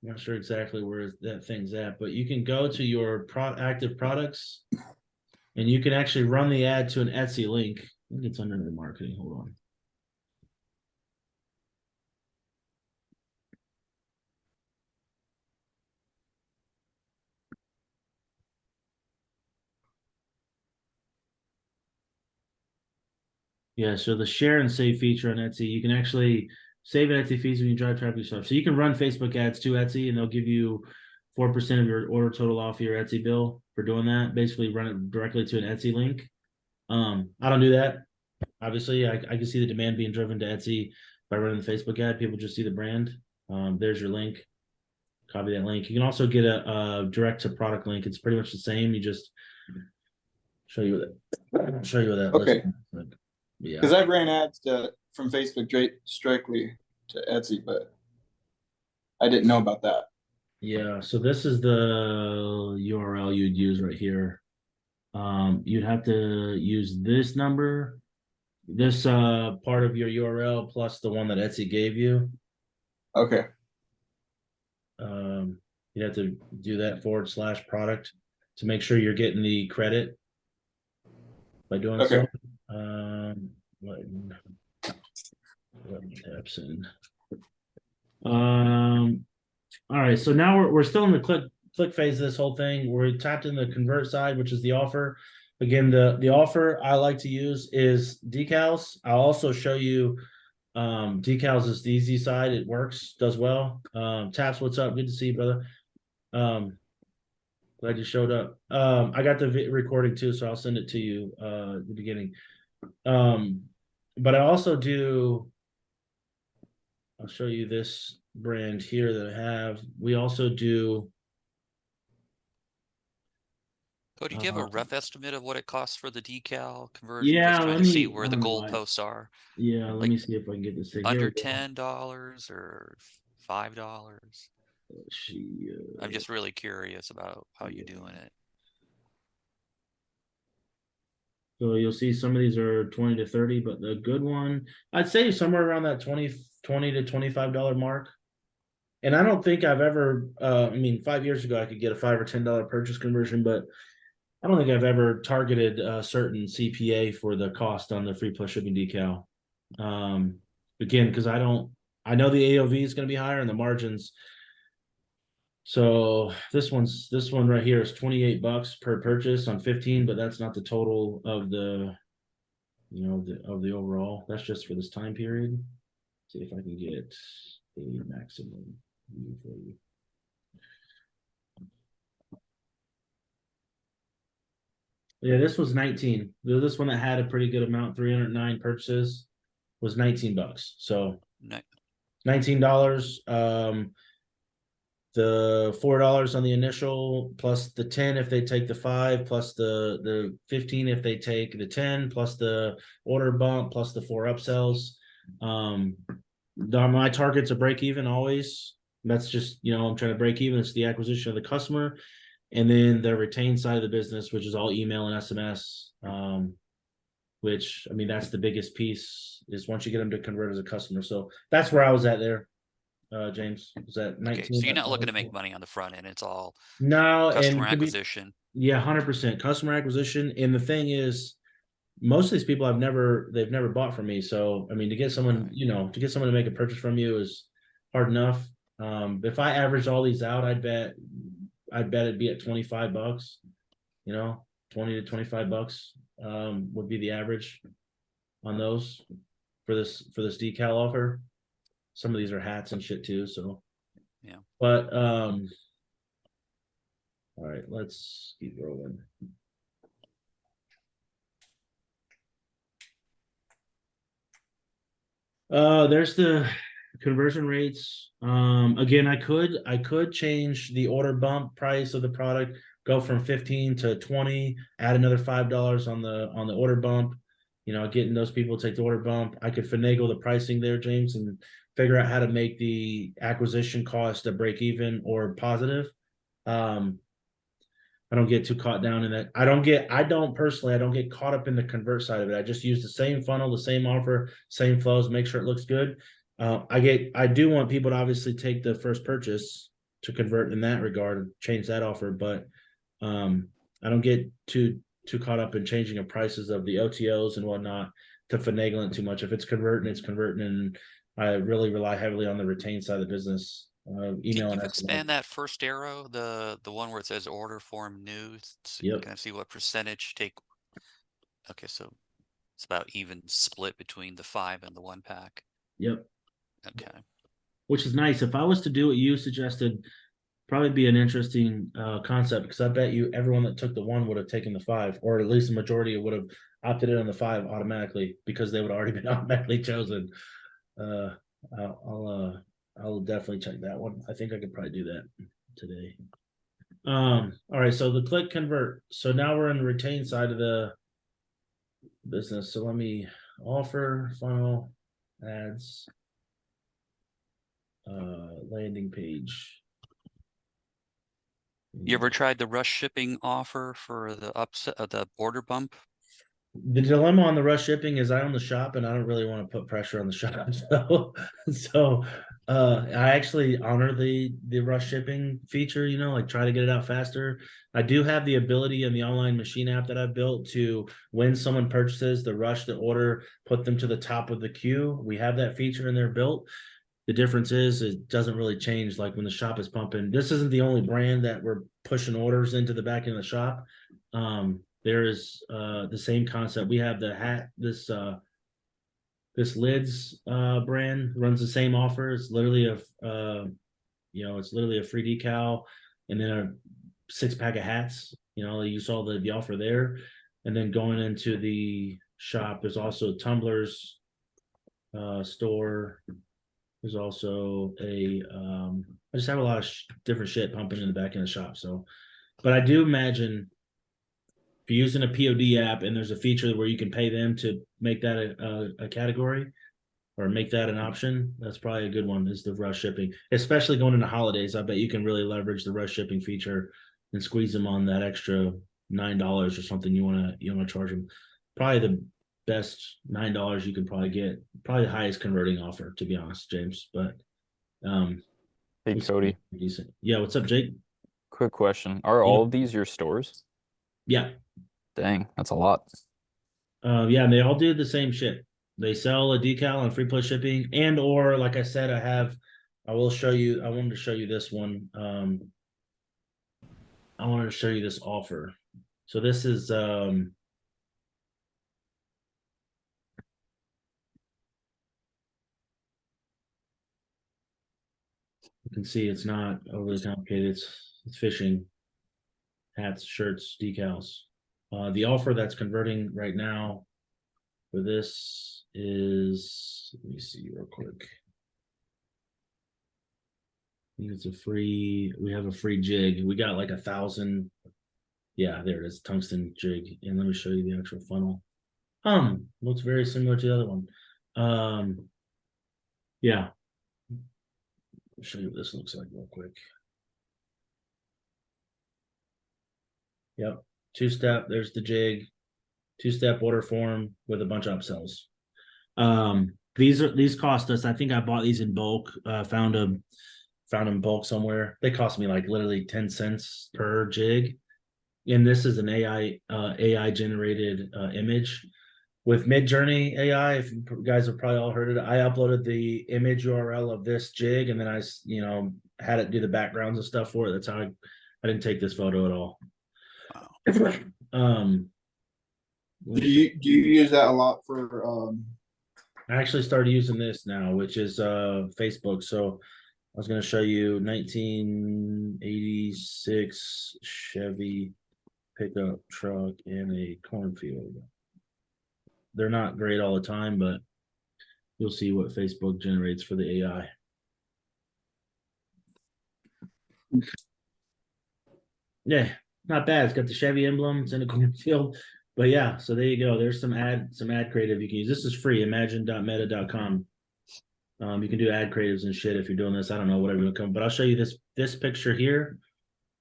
not sure exactly where that thing's at, but you can go to your active products, and you can actually run the ad to an Etsy link. I think it's under the marketing. Hold on. Yeah, so the share and save feature on Etsy, you can actually save Etsy fees when you drive traffic yourself. So you can run Facebook ads to Etsy and they'll give you 4% of your order total off your Etsy bill for doing that. Basically run it directly to an Etsy link. I don't do that. Obviously, I can see the demand being driven to Etsy by running the Facebook ad. People just see the brand. There's your link. Copy that link. You can also get a direct to product link. It's pretty much the same. You just show you what that Okay. looks like. Yeah. Because I've ran ads from Facebook strictly to Etsy, but I didn't know about that. Yeah, so this is the URL you'd use right here. You'd have to use this number, this part of your URL plus the one that Etsy gave you. Okay. You have to do that /product to make sure you're getting the credit by doing Okay. so. Let me taps in. All right, so now we're still in the click phase of this whole thing. We're tapped in the convert side, which is the offer. Again, the offer I like to use is decals. I'll also show you decals is the easy side. It works, does well. Taps, what's up? Good to see you, brother. Glad you showed up. I got the recording too, so I'll send it to you at the beginning. But I also do. I'll show you this brand here that I have. We also do. Cody, do you have a rough estimate of what it costs for the decal conversion? Yeah, Just trying let to see me. where the goalposts are. Yeah, let Like me see if I can get this thing. Here under we go. $10 or $5. She. I'm just really curious about how you're doing it. So you'll see some of these are 20 to 30, but the good one, I'd say somewhere around that 20 to $25 mark. And I don't think I've ever, I mean, 5 years ago, I could get a $5 or $10 purchase conversion, but I don't think I've ever targeted a certain CPA for the cost on the free plus shipping decal. Again, because I know the AOV is going to be higher and the margins. So this one right here is $28 per purchase on 15, but that's not the total of the, of the overall. That's just for this time period. See if I can get a maximum view for you. Yeah, this was 19. This one that had a pretty good amount, 309 purchases, was $19. So $19. The $4 on the initial plus the 10 if they take the 5 plus the 15 if they take the 10 plus the order bump plus the 4 upsells. My target's a break even always. That's just, I'm trying to break even. It's the acquisition of the customer and then the retained side of the business, which is all email and SMS. Which, I mean, that's the biggest piece is once you get them to convert as a customer. So that's where I was at there. James, was that 19? Okay, so you're not looking to make money on the front end. It's all no customer and acquisition. Yeah, 100% customer acquisition. And the thing is, most of these people they've never bought from me. So I mean, to get someone, to make a purchase from you is hard enough. If I average all these out, I'd bet it'd be at $25, 20 to $25 would be the average on those for this decal offer. Some of these are hats and shit too, so Yeah. but all right, let's keep rolling. There's the conversion rates. Again, I could change the order bump price of the product, go from 15 to 20, add another $5 on the order bump, getting those people to take the order bump. I could finagle the pricing there, James, and figure out how to make the acquisition cost a break even or positive. I don't get too caught down in that. I don't get caught up in the convert side of it. I just use the same funnel, the same offer, same flows, make sure it looks good. I do want people to obviously take the first purchase to convert in that regard, change that offer, but I don't get too caught up in changing the prices of the OTOs and whatnot to finagle it too much. If it's converting, it's converting, and I really rely heavily on the retained side of the business. Email Can and you SMS. expand that first arrow, the one where it says order form new? Yep. Can I see what percentage take? Okay, so it's about even split between the 5 and the 1 pack. Yep. Okay. Which is nice. If I was to do what you suggested, probably be an interesting concept, because I bet you everyone that took the 1 would have taken the 5, or at least the majority would have opted in on the 5 automatically because they would have already been automatically chosen. I'll definitely check that one. I think I could probably do that today. All right, so the click convert. So now we're in the retain side of the business. So let me offer, funnel, ads, landing page. You ever tried the rush shipping offer for the the order bump? The dilemma on the rush shipping is I own the shop and I don't really want to put pressure on the shop. So I actually honor the rush shipping feature, like try to get it out faster. I do have the ability in the online machine app that I've built to, when someone purchases, the rush the order, put them to the top of the queue. We have that feature in there built. The difference is it doesn't really change like when the shop is pumping. This isn't the only brand that we're pushing orders into the back end of the shop. There is the same concept. We have the hat, this lids brand runs the same offer. It's literally it's literally a free decal and then a 6-pack of hats. You saw the offer there. And then going into the shop, there's also tumblers store. There's also I just have a lot of different shit pumping in the back end of the shop. So, but I do imagine if you're using a POD app and there's a feature where you can pay them to make that a category or make that an option, that's probably a good one, is the rush shipping, especially going into holidays. I bet you can really leverage the rush shipping feature and squeeze them on that extra $9 or something you want to charge them. Probably the best $9 you can probably get, probably the highest converting offer, to be honest, James. But Hey, Cody, decent. Yeah, what's up, Jake? quick question. Are Yeah. all of these your stores? Yeah. Dang, that's a lot. Yeah, and they all do the same shit. They sell a decal on free plus shipping, and or like I said, I will show you. I wanted to show you this one. I wanted to show you this offer. So this is you can see it's not overly complicated. It's fishing, hats, shirts, decals. The offer that's converting right now for this is, let me see real quick. I think it's we have a free jig. We got like 1,000. Yeah, there it is, tungsten jig. And let me show you the actual funnel. Looks very similar to the other one. Yeah. I'll show you what this looks like real quick. Yep, 2-step, there's the jig, 2-step order form with a bunch of upsells. These cost us, I think I bought these in bulk, found them in bulk somewhere. They cost me like literally 10 cents per jig. And this is an AI generated image with Midjourney AI. If you guys have probably all heard of it, I uploaded the image URL of this jig and then I had it do the backgrounds and stuff for it. That's how I didn't take this photo at all. Wow. Um, Do you use that a lot for I actually started using this now, which is Facebook. So I was going to show you 1986 Chevy pickup truck in a cornfield. They're not great all the time, but you'll see what Facebook generates for the AI. Yeah, not bad. It's got the Chevy emblem. It's in a cornfield. But yeah, so there you go. There's some ad creative you can use. This is free. Imagine.meta.com. You can do ad creatives and shit if you're doing this. I don't know, whatever you come. But I'll show you this picture here.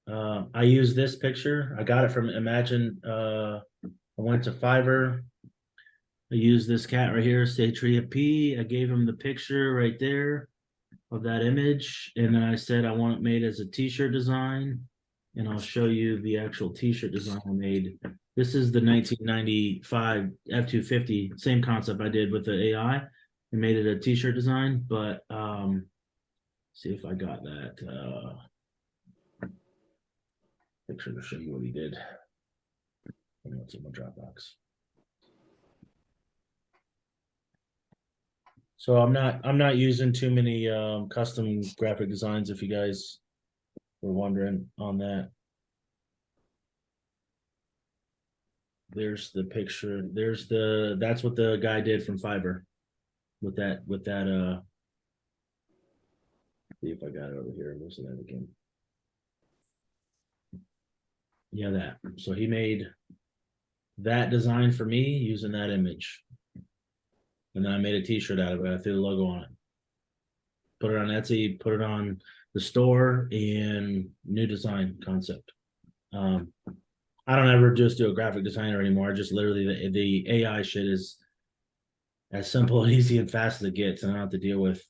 I use this picture. I got it from Imagine. I went to Fiverr. I used this cat right here, Satria P. I gave him the picture right there of that image, and then I said I want it made as a t-shirt design, and I'll show you the actual t-shirt design I made. This is the 1995 F-250, same concept I did with the AI. I made it a t-shirt design, but see if I got that picture to show you what he did. I know it's in my Dropbox. So I'm not using too many custom graphic designs, if you guys were wondering on that. There's the picture. That's what the guy did from Fiverr with that see if I got it over here. Where's that again? Yeah, that. So he made that design for me using that image. And then I made a t-shirt out of it. I threw the logo on it. Put it on Etsy, put it on the store, and new design concept. I don't ever just do a graphic designer anymore. I just literally the AI shit is as simple and easy and fast as it gets, and I don't have to deal with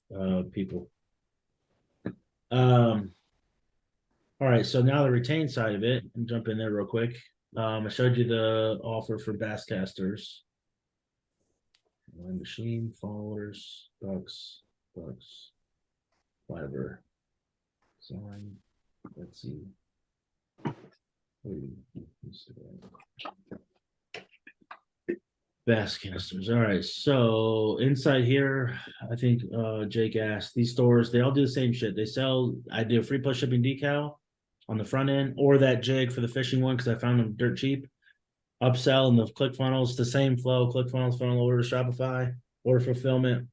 people. All right, so now the retained side of it, and jump in there real quick. I showed you the offer for Basscasters. My machine, followers, bucks, Fiverr. Sign. Let's see. Basscasters. All right. So inside here, I think Jake asked, these stores, they all do the same shit. They sell, I do a free plus shipping decal on the front end, or that jig for the fishing one because I found them dirt cheap. Upsell and the ClickFunnels, the same flow, ClickFunnels, funnel order, Shopify, order fulfillment.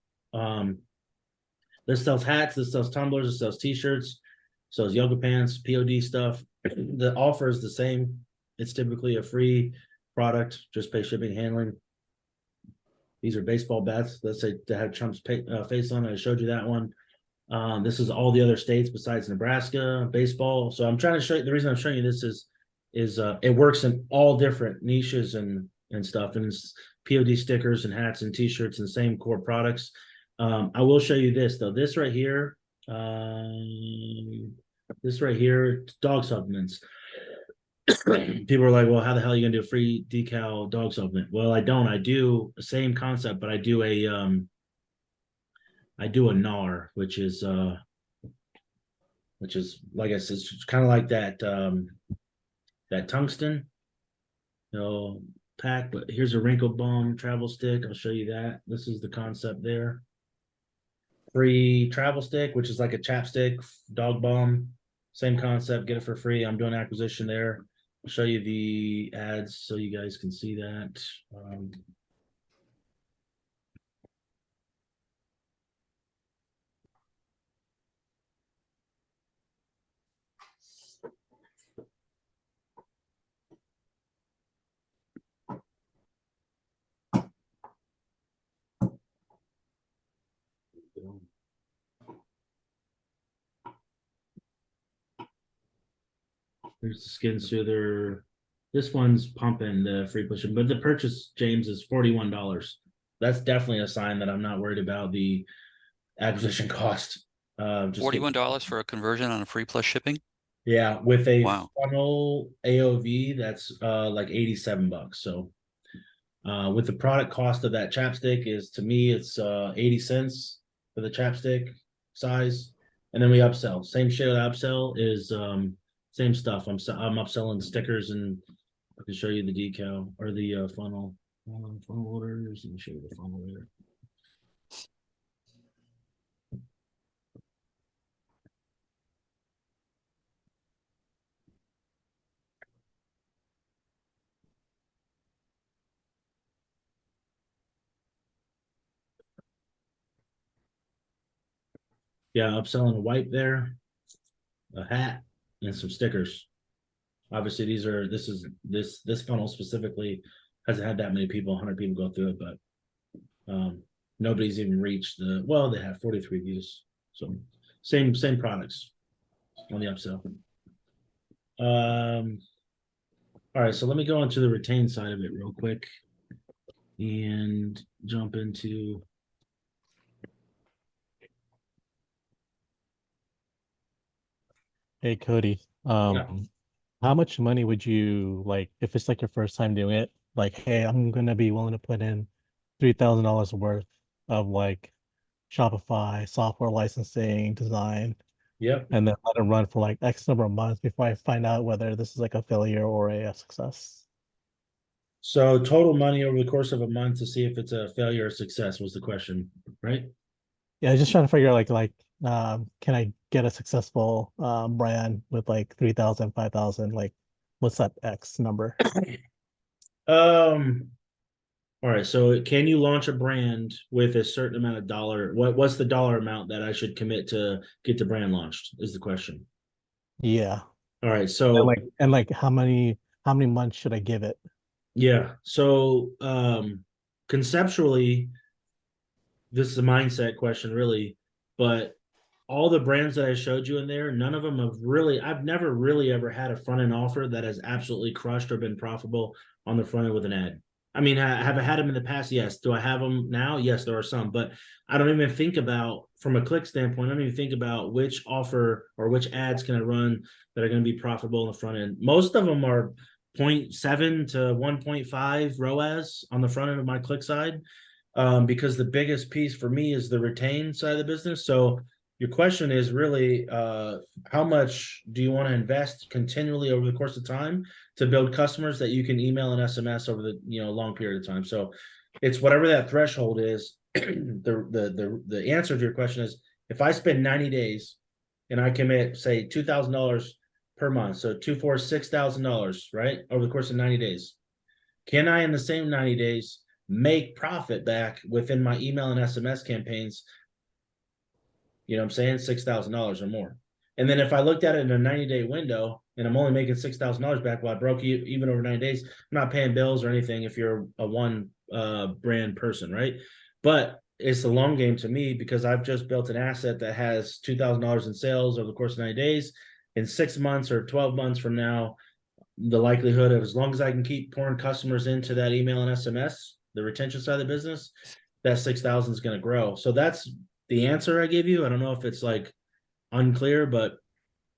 This sells hats, this sells tumblers, this sells t-shirts, sells yoga pants, POD stuff. The offer is the same. It's typically a free product, just pay shipping, handling. These are baseball bats. Let's say to have Trump's face on it. I showed you that one. This is all the other states besides Nebraska baseball. So I'm trying to show you. The reason I'm showing you this is it works in all different niches and stuff, and it's POD stickers and hats and t-shirts and same core products. I will show you this though. This right here, dog supplements. People are like, well, how the hell are you gonna do a free decal dog supplement? Well, I don't. I do the same concept, but I do a NAR, which is like I said, it's kind of like that that tungsten, pack. But here's a wrinkle balm travel stick. I'll show you that. This is the concept there. Free travel stick, which is like a chapstick, dog balm, same concept. Get it for free. I'm doing acquisition there. I'll show you the ads so you guys can see that. There's the skin soother. This one's pumping the free pushing, but the purchase, James, is $41. That's definitely a sign that I'm not worried about the acquisition cost. Just $41 for a conversion on a free plus shipping? yeah, with a Wow. funnel AOV, that's like $87. So with the product cost of that chapstick is, to me, it's 80 cents for the chapstick size. And then we upsell. Same shit with upsell is Same stuff. I'm upselling stickers, and I can show you the decal or the funnel. Funnel orders. Let me show you the funnel there. Yeah, upselling a wipe there, a hat, and some stickers. Obviously, this funnel specifically hasn't had that many people, 100 people go through it, but nobody's even reached they have 43 views. So same products on the upsell. All right, so let me go into the retained side of it real quick and jump into Hey Cody, how much money would you like if it's like your first time doing it? Like, hey, I'm gonna be willing to put in $3,000 worth of like Shopify software licensing, design, yep. and then let it run for like X number of months before I find out whether this is like a failure or a success. So total money over the course of a month to see if it's a failure or success was the question, right? Yeah, just trying to figure out can I get a successful brand with like 3,000, 5,000? Like, what's that X number? All right, so can you launch a brand with a certain amount of dollar? What's the dollar amount that I should commit to get the brand launched is the question. Yeah. All right, And so like how many months should I give it? yeah, so conceptually, this is a mindset question, really, but all the brands that I showed you in there, none of them have really, I've never really ever had a front end offer that has absolutely crushed or been profitable on the front end with an ad. I mean, have I had them in the past? Yes. Do I have them now? Yes, there are some, but I don't even think about, from a click standpoint, I don't even think about which offer or which ads can I run that are going to be profitable on the front end. Most of them are 0.7 to 1.5 ROAS on the front end of my click side, because the biggest piece for me is the retain side of the business. So your question is really how much do you want to invest continually over the course of time to build customers that you can email and SMS over the long period of time. So it's whatever that threshold is. The answer to your question is, if I spend 90 days and I commit say $2,000 per month, so $6,000, right, over the course of 90 days, can I in the same 90 days make profit back within my email and SMS campaigns? You know what I'm saying? $6,000 or more. And then if I looked at it in a 90-day window and I'm only making $6,000 back while I broke even over 90 days, I'm not paying bills or anything if you're a one brand person, right? But it's a long game to me because I've just built an asset that has $2,000 in sales over the course of 90 days. In 6 months or 12 months from now, the likelihood of, as long as I can keep pouring customers into that email and SMS, the retention side of the business, that 6,000 is going to grow. So that's the answer I give you. I don't know if it's like unclear, but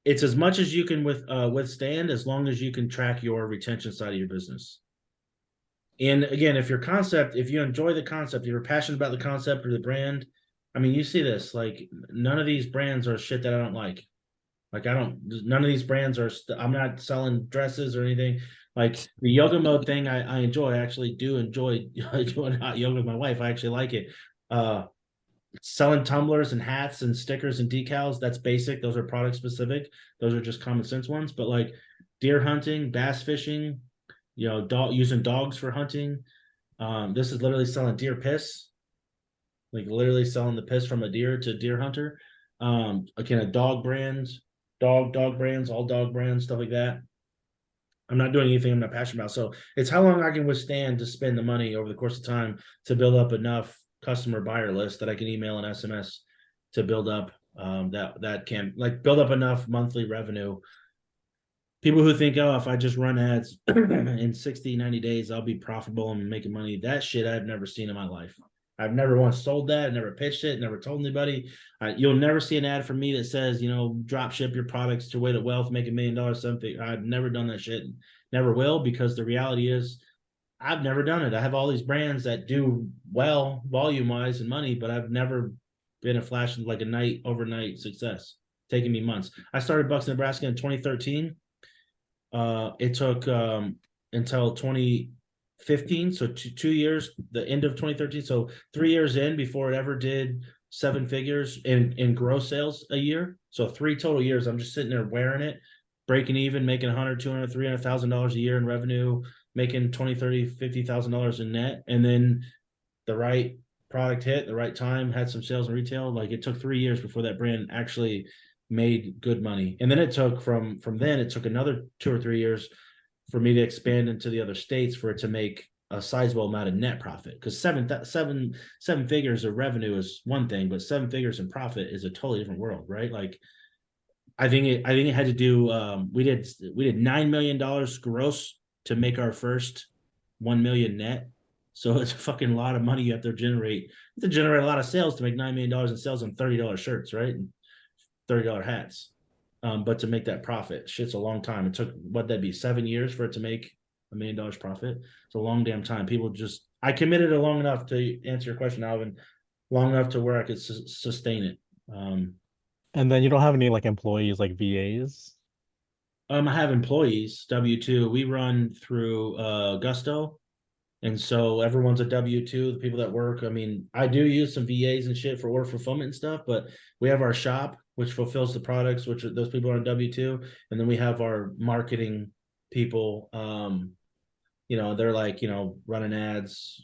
it's as much as you can withstand, as long as you can track your retention side of your business. And again, if you enjoy the concept, you're passionate about the concept or the brand, I mean, you see this, like none of these brands are shit that I don't like. Like none of these brands are, I'm not selling dresses or anything. Like the yoga mode thing, I enjoy. I actually do enjoy doing hot yoga with my wife. I actually like it. Selling tumblers and hats and stickers and decals, that's basic. Those are product specific. Those are just common sense ones. But like deer hunting, bass fishing, using dogs for hunting. This is literally selling deer piss, like literally selling the piss from a deer to deer hunter. Again, a dog brands, dog brands, all dog brands, stuff like that. I'm not doing anything I'm not passionate about. So it's how long I can withstand to spend the money over the course of time to build up enough customer buyer list that I can email and SMS to build up that can like build up enough monthly revenue. People who think, oh, if I just run ads in 60, 90 days, I'll be profitable and making money. That shit I've never seen in my life. I've never once sold that, never pitched it, never told anybody. You'll never see an ad from me that says, drop ship your products to way to wealth, make $1 million, something. I've never done that shit. Never will, because the reality is I've never done it. I have all these brands that do well volume wise and money, but I've never been a flash of like overnight success, taking me months. I started Bucks, Nebraska in 2013. It took until 2015, so 2 years, the end of 2013. So 3 years in before it ever did 7 figures in gross sales a year. So 3 total years. I'm just sitting there wearing it, breaking even, making 100, 200, $300,000 a year in revenue, making 20, 30, $50,000 in net, and then the right product hit the right time, had some sales in retail. Like it took 3 years before that brand actually made good money. And then it took from then it took another 2 or 3 years for me to expand into the other states for it to make a sizable amount of net profit. Because seven figures of revenue is one thing, but 7 figures in profit is a totally different world, right? Like I think it had to do we did $9 million gross to make our first 1 million net. So it's a fucking lot of money you have to generate. You have to generate a lot of sales to make $9 million in sales on $30 shirts, right? And $30 hats. But to make that profit, shit's a long time. It took what that'd be 7 years for it to make $1 million profit. It's a long damn time. People just I committed it long enough to answer your question, Alvin, long enough to where I could sustain it. And then you don't have any like employees like VAs? I have employees, W-2. We run through Gusto. And so everyone's a W-2, the people that work. I mean, I do use some VAs and shit for order fulfillment and stuff, but we have our shop, which fulfills the products, which are, those people are on W-2. And then we have our marketing people. They're like, running ads,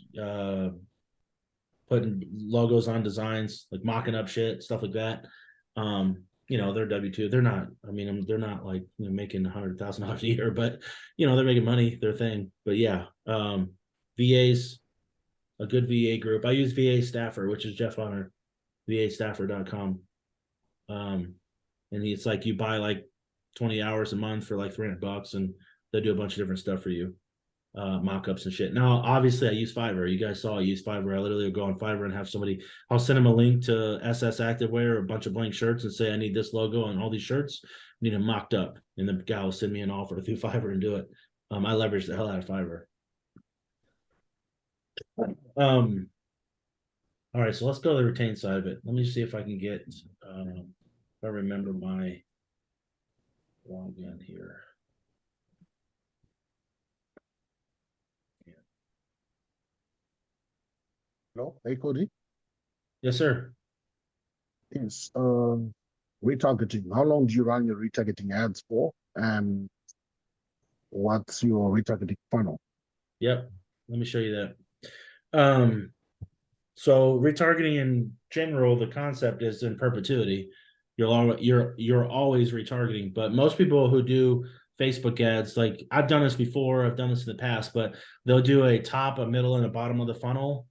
putting logos on designs, like mocking up shit, stuff like that. They're W-2. They're not, they're not like making $100,000 a year, but they're making money, their thing. But yeah, VAs, a good VA group. I use VA Staffer, which is Jeff Hunter, VAstaffer.com. And it's like you buy like 20 hours a month for like $300 and they'll do a bunch of different stuff for you. Mock-ups and shit. Now, obviously, I use Fiverr. You guys saw I use Fiverr. I literally go on Fiverr and have somebody. I'll send them a link to SS Activewear or a bunch of blank shirts and say I need this logo on all these shirts. I need them mocked up, and the guy will send me an offer through Fiverr and do it. I leverage the hell out of Fiverr. All right, so let's go to the retained side of it. Let me see if I can get. If I remember my login here. Hello, hey Cody. Yes, sir. Yes. Retargeting. How long do you run your retargeting ads for? And what's your retargeting funnel? Yep. Let me show you that. So retargeting in general, the concept is in perpetuity. You're always retargeting, but most people who do Facebook ads, like I've done this before, I've done this in the past, but they'll do a top, a middle, and a bottom of the funnel.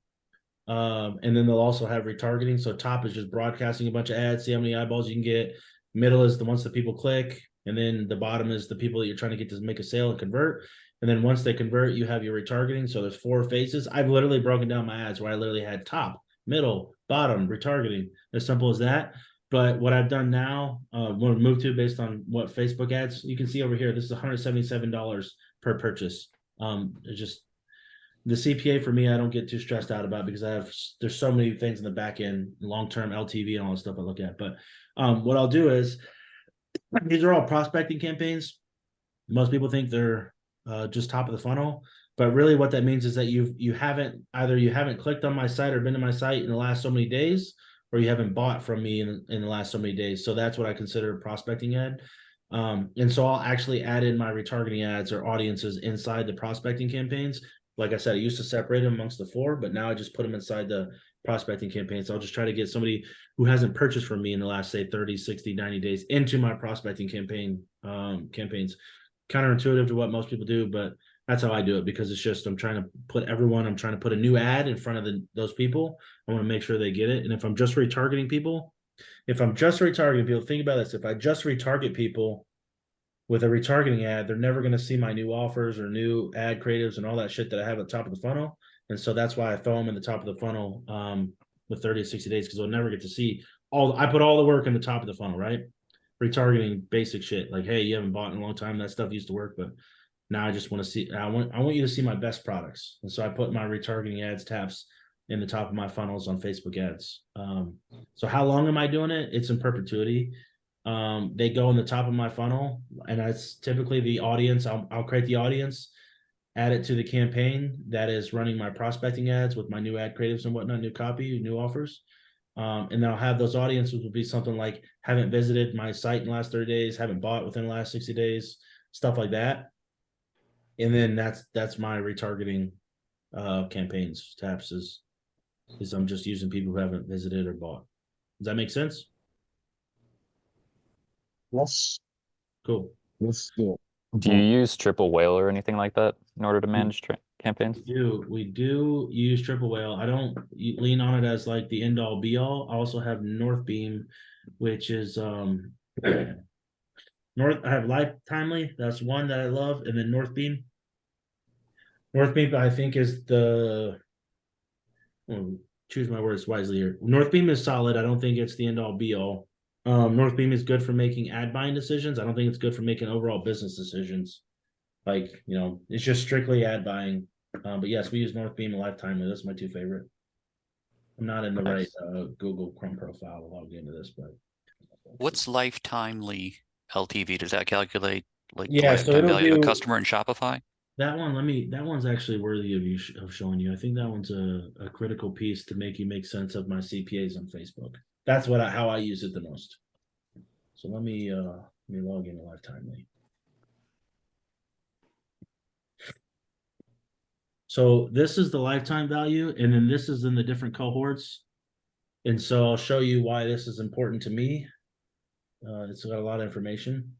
And then they'll also have retargeting. So top is just broadcasting a bunch of ads, see how many eyeballs you can get. Middle is the ones that people click, and then the bottom is the people that you're trying to get to make a sale and convert. And then once they convert, you have your retargeting. So there's 4 phases. I've literally broken down my ads where I literally had top, middle, bottom, retargeting. As simple as that. But what I've done now, when we move to based on what Facebook ads, you can see over here, this is $177 per purchase. It's just the CPA for me, I don't get too stressed out about because there's so many things in the back end, long-term LTV and all the stuff I look at. But what I'll do is these are all prospecting campaigns. Most people think they're just top of the funnel, but really what that means is that you haven't clicked on my site or been to my site in the last so many days, or you haven't bought from me in the last so many days. So that's what I consider a prospecting ad. And so I'll actually add in my retargeting ads or audiences inside the prospecting campaigns. Like I said, I used to separate them amongst the 4, but now I just put them inside the prospecting campaign. So I'll just try to get somebody who hasn't purchased from me in the last, say, 30, 60, 90 days into my prospecting campaigns. Counterintuitive to what most people do, but that's how I do it because it's just I'm trying to put a new ad in front of those people. I want to make sure they get it. And if I'm just retargeting people, think about this. If I just retarget people with a retargeting ad, they're never going to see my new offers or new ad creatives and all that shit that I have at the top of the funnel. And so that's why I throw them in the top of the funnel with 30 to 60 days because they'll never get to see I put all the work in the top of the funnel, right? Retargeting basic shit like, hey, you haven't bought in a long time. That stuff used to work, but now I just want to see. I want you to see my best products, and so I put my retargeting ads tabs in the top of my funnels on Facebook ads. So how long am I doing it? It's in perpetuity. They go in the top of my funnel, and that's typically the audience. I'll create the audience, add it to the campaign that is running my prospecting ads with my new ad creatives and whatnot, new copy, new offers. And then I'll have those audiences will be something like haven't visited my site in the last 30 days, haven't bought within the last 60 days, stuff like that. And then that's my retargeting campaigns taps is I'm just using people who haven't visited or bought. Does that make sense? Yes, Cool. yes, yeah. Do you use triple whale or anything like that in order to manage campaigns? We do use triple whale. I don't lean on it as like the end all be all. I also have North Beam, which is North. I have Lifetimely. That's one that I love, and then North Beam. North Beam, I think, is the choose my words wisely here. North Beam is solid. I don't think it's the end all be all. North Beam is good for making ad buying decisions. I don't think it's good for making overall business decisions. Like, it's just strictly ad buying. But yes, we use North Beam and Lifetimely. That's my two favorite. I'm not in the right Nice. Google Chrome profile to log into this, but What's lifetimely LTV? Does that calculate like the yeah, so lifetime it'll value of a do customer in Shopify? that one. That one's actually worthy of you of showing you. I think that one's a critical piece to make you make sense of my CPAs on Facebook. That's how I use it the most. So let me log into Lifetimely. So this is the lifetime value, and then this is in the different cohorts. And so I'll show you why this is important to me. It's got a lot of information.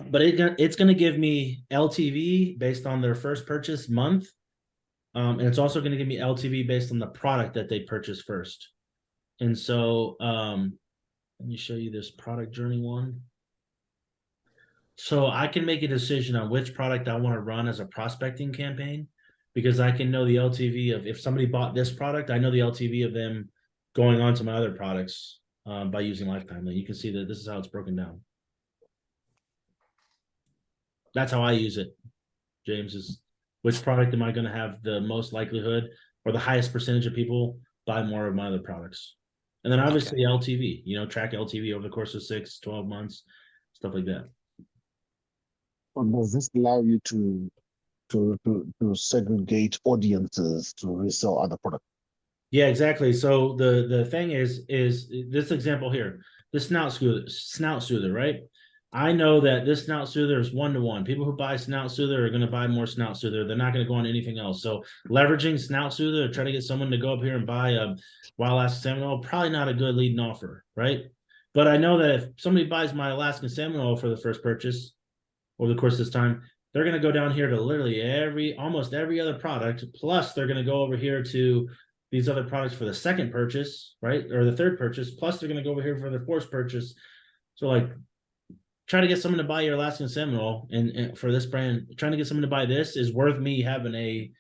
But it's going to give me LTV based on their first purchase month. And it's also going to give me LTV based on the product that they purchased first. And so let me show you this product journey one. So I can make a decision on which product I want to run as a prospecting campaign, because I can know the LTV of if somebody bought this product, I know the LTV of them going on to my other products by using Lifetime. You can see that this is how it's broken down. That's how I use it. James, is which product am I going to have the most likelihood or the highest percentage of people buy more of my other products? And then obviously LTV, track LTV over the course of 6, 12 months, stuff like that. But does this allow you to segregate audiences to resell other products? Yeah, exactly. So the thing is this example here, this snout soother, right? I know that this snout soother is 1-to-1. People who buy snout soother are going to buy more snout soother. They're not going to go on anything else. So leveraging snout soother to try to get someone to go up here and buy a wild Alaskan salmon oil, probably not a good leading offer, right? But I know that if somebody buys my Alaskan salmon oil for the first purchase over the course of this time, they're going to go down here to literally almost every other product. Plus, they're going to go over here to these other products for the second purchase, right? Or the third purchase. Plus, they're going to go over here for their fourth purchase. So, like, try to get someone to buy your Alaskan salmon oil, and for this brand, trying to get someone to buy this is worth me having a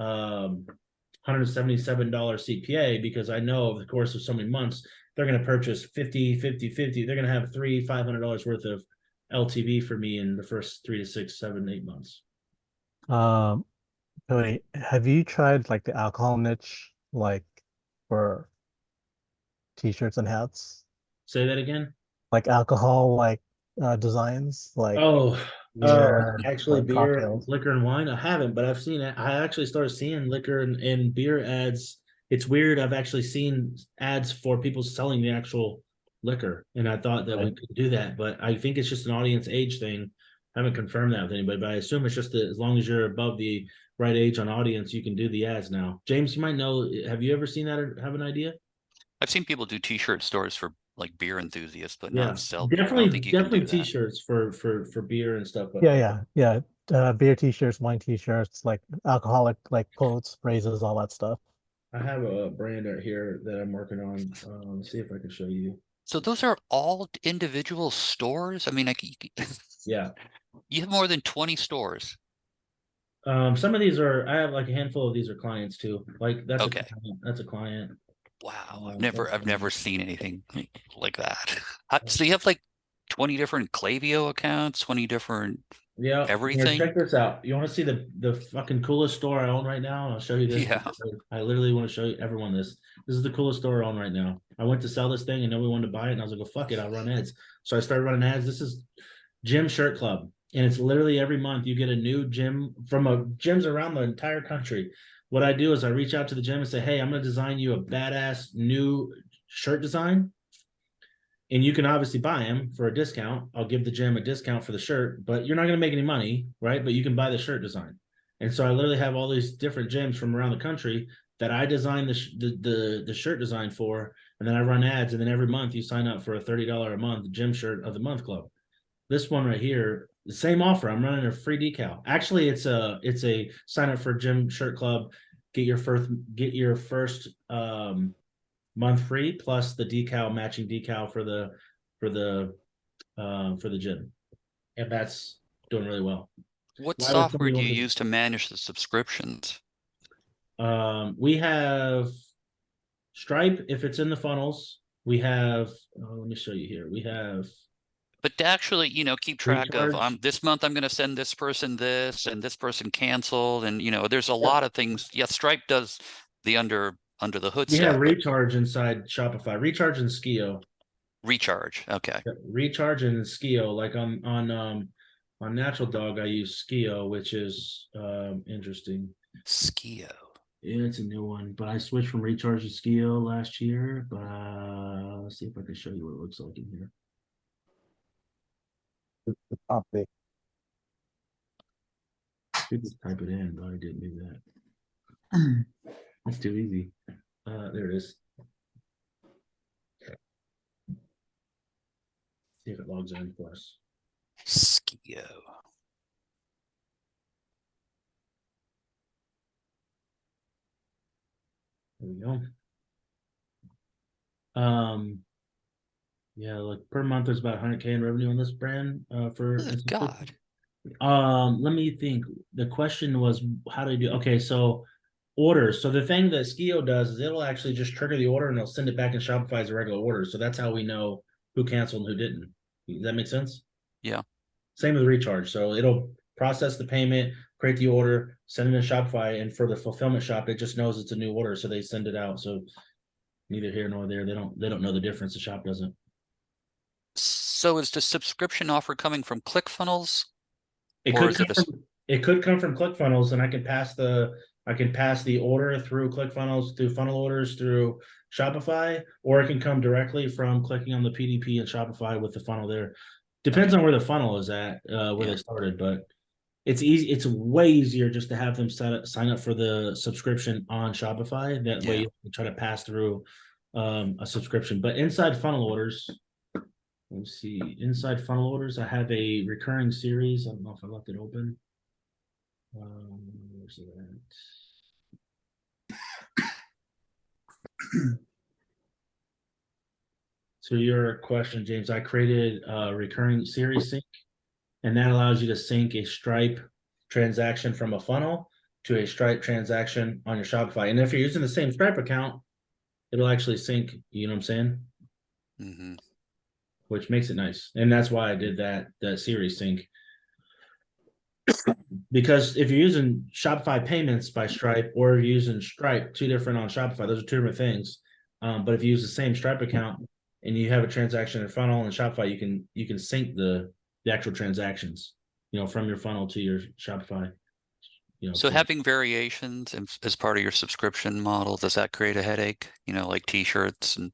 $177 CPA, because I know over the course of so many months, they're going to purchase 50. They're going to have $500 worth of LTV for me in the first 3 to 6, 7, 8 months. Cody, have you tried like the alcohol niche, like for t-shirts and hats? Say that again. Like alcohol, like designs, like beer, like cocktails. liquor and wine. I haven't, but I've seen it. I actually started seeing liquor and beer ads. It's weird. I've actually seen ads for people selling the actual liquor, and I thought that we Right. could do that, but I think it's just an audience age thing. I haven't confirmed that with anybody, but I assume it's just that as long as you're above the right age on audience, you can do the ads now. James, you might know. Have you ever seen that or have an idea? I've seen people do t-shirt stores for like beer enthusiasts, but Yeah, not sell beer. I don't think you can do that. t-shirts for beer and stuff. But Yeah. Beer t-shirts, wine t-shirts, like alcoholic, like quotes, phrases, all that stuff. I have a brand right here that I'm working on. Let's see if I can show you. So those are all individual stores? I mean, Yeah. you have more than 20 stores. Some of these are, I have like a handful of these are clients too. Like that's Okay. that's a client. Wow, that's I've never seen anything like that. So you have like 20 different Klaviyo accounts, 20 different Yeah. Here, everything? check this out. You want to see the fucking coolest store I own right now? I'll show you this. Yeah. I literally want to show you everyone this. This is the coolest store I own right now. I went to sell this thing and nobody wanted to buy it, and I was like, "Oh, fuck it, I'll run ads." So I started running ads. This is Gym Shirt Club, and it's literally every month you get a new gym from gyms around the entire country. What I do is I reach out to the gym and say, "Hey, I'm going to design you a badass new shirt design, and you can obviously buy them for a discount. I'll give the gym a discount for the shirt, but you're not going to make any money, right? But you can buy the shirt design." And so I literally have all these different gyms from around the country that I design the shirt design for, and then I run ads, and then every month you sign up for a $30 a month gym shirt of the month club. This one right here, the same offer. I'm running a free decal. Actually, it's a sign up for gym shirt club, get your first month free plus the matching decal for the gym, and that's doing really well. What Why would software somebody do want you to- use to manage the subscriptions? We have Stripe if it's in the funnels. We have. Let me show you here. We have. But to actually, keep track of, Recharge. this month I'm going to send this person this, and this person canceled, and there's a Yep. lot of things. Yeah, Stripe does the under the hood We have stuff, but Recharge inside Shopify. Recharge and Skio. recharge. Okay. Yep, Recharge and Skio. Like on Natural Dog, I use Skio, which is interesting. Skio. Yeah, it's a new one, but I switched from Recharge to Skio last year. But let's see if I can show you what it looks like in here. The top there. You could type it in, but I didn't do that. That's too easy. There it is. See if it logs in for us. Skio. There we go. Yeah, like per month there's about 100K in revenue on this brand for Good God. let me think. The question was how do you do? Okay, so orders. So the thing that Skio does is it'll actually just trigger the order and it'll send it back in Shopify as a regular order. So that's how we know who canceled and who didn't. Does that make sense? Yeah. Same with Recharge. So it'll process the payment, create the order, send it in Shopify, and for the fulfillment shop, it just knows it's a new order, so they send it out. So neither here nor there. They don't know the difference. The shop doesn't. So is the subscription offer coming from ClickFunnels? It Or could is come it a- from it could come from ClickFunnels, and I can pass the order through ClickFunnels, through funnel orders, through Shopify, or it can come directly from clicking on the PDP and Shopify with the funnel there. Depends on where the funnel is at, where Yeah. they started, but it's easy. It's way easier just to have them sign up for the subscription on Shopify. That way Yeah. you can try to pass through a subscription. But inside funnel orders, let's see. Inside funnel orders, I have a recurring series. I don't know if I left it open. Where's it at? So your question, James, I created a recurring series sync, and that allows you to sync a Stripe transaction from a funnel to a Stripe transaction on your Shopify. And if you're using the same Stripe account, it'll actually sync, you know what I'm saying? Mhm. Which makes it nice. And that's why I did that series sync. Because if you're using Shopify payments by Stripe or you're using Stripe, two different on Shopify, those are two different things. But if you use the same Stripe account and you have a transaction in funnel and Shopify, you can sync the actual transactions, from your funnel to your Shopify. So having variations as part of your subscription model, does that create a headache? Like t-shirts and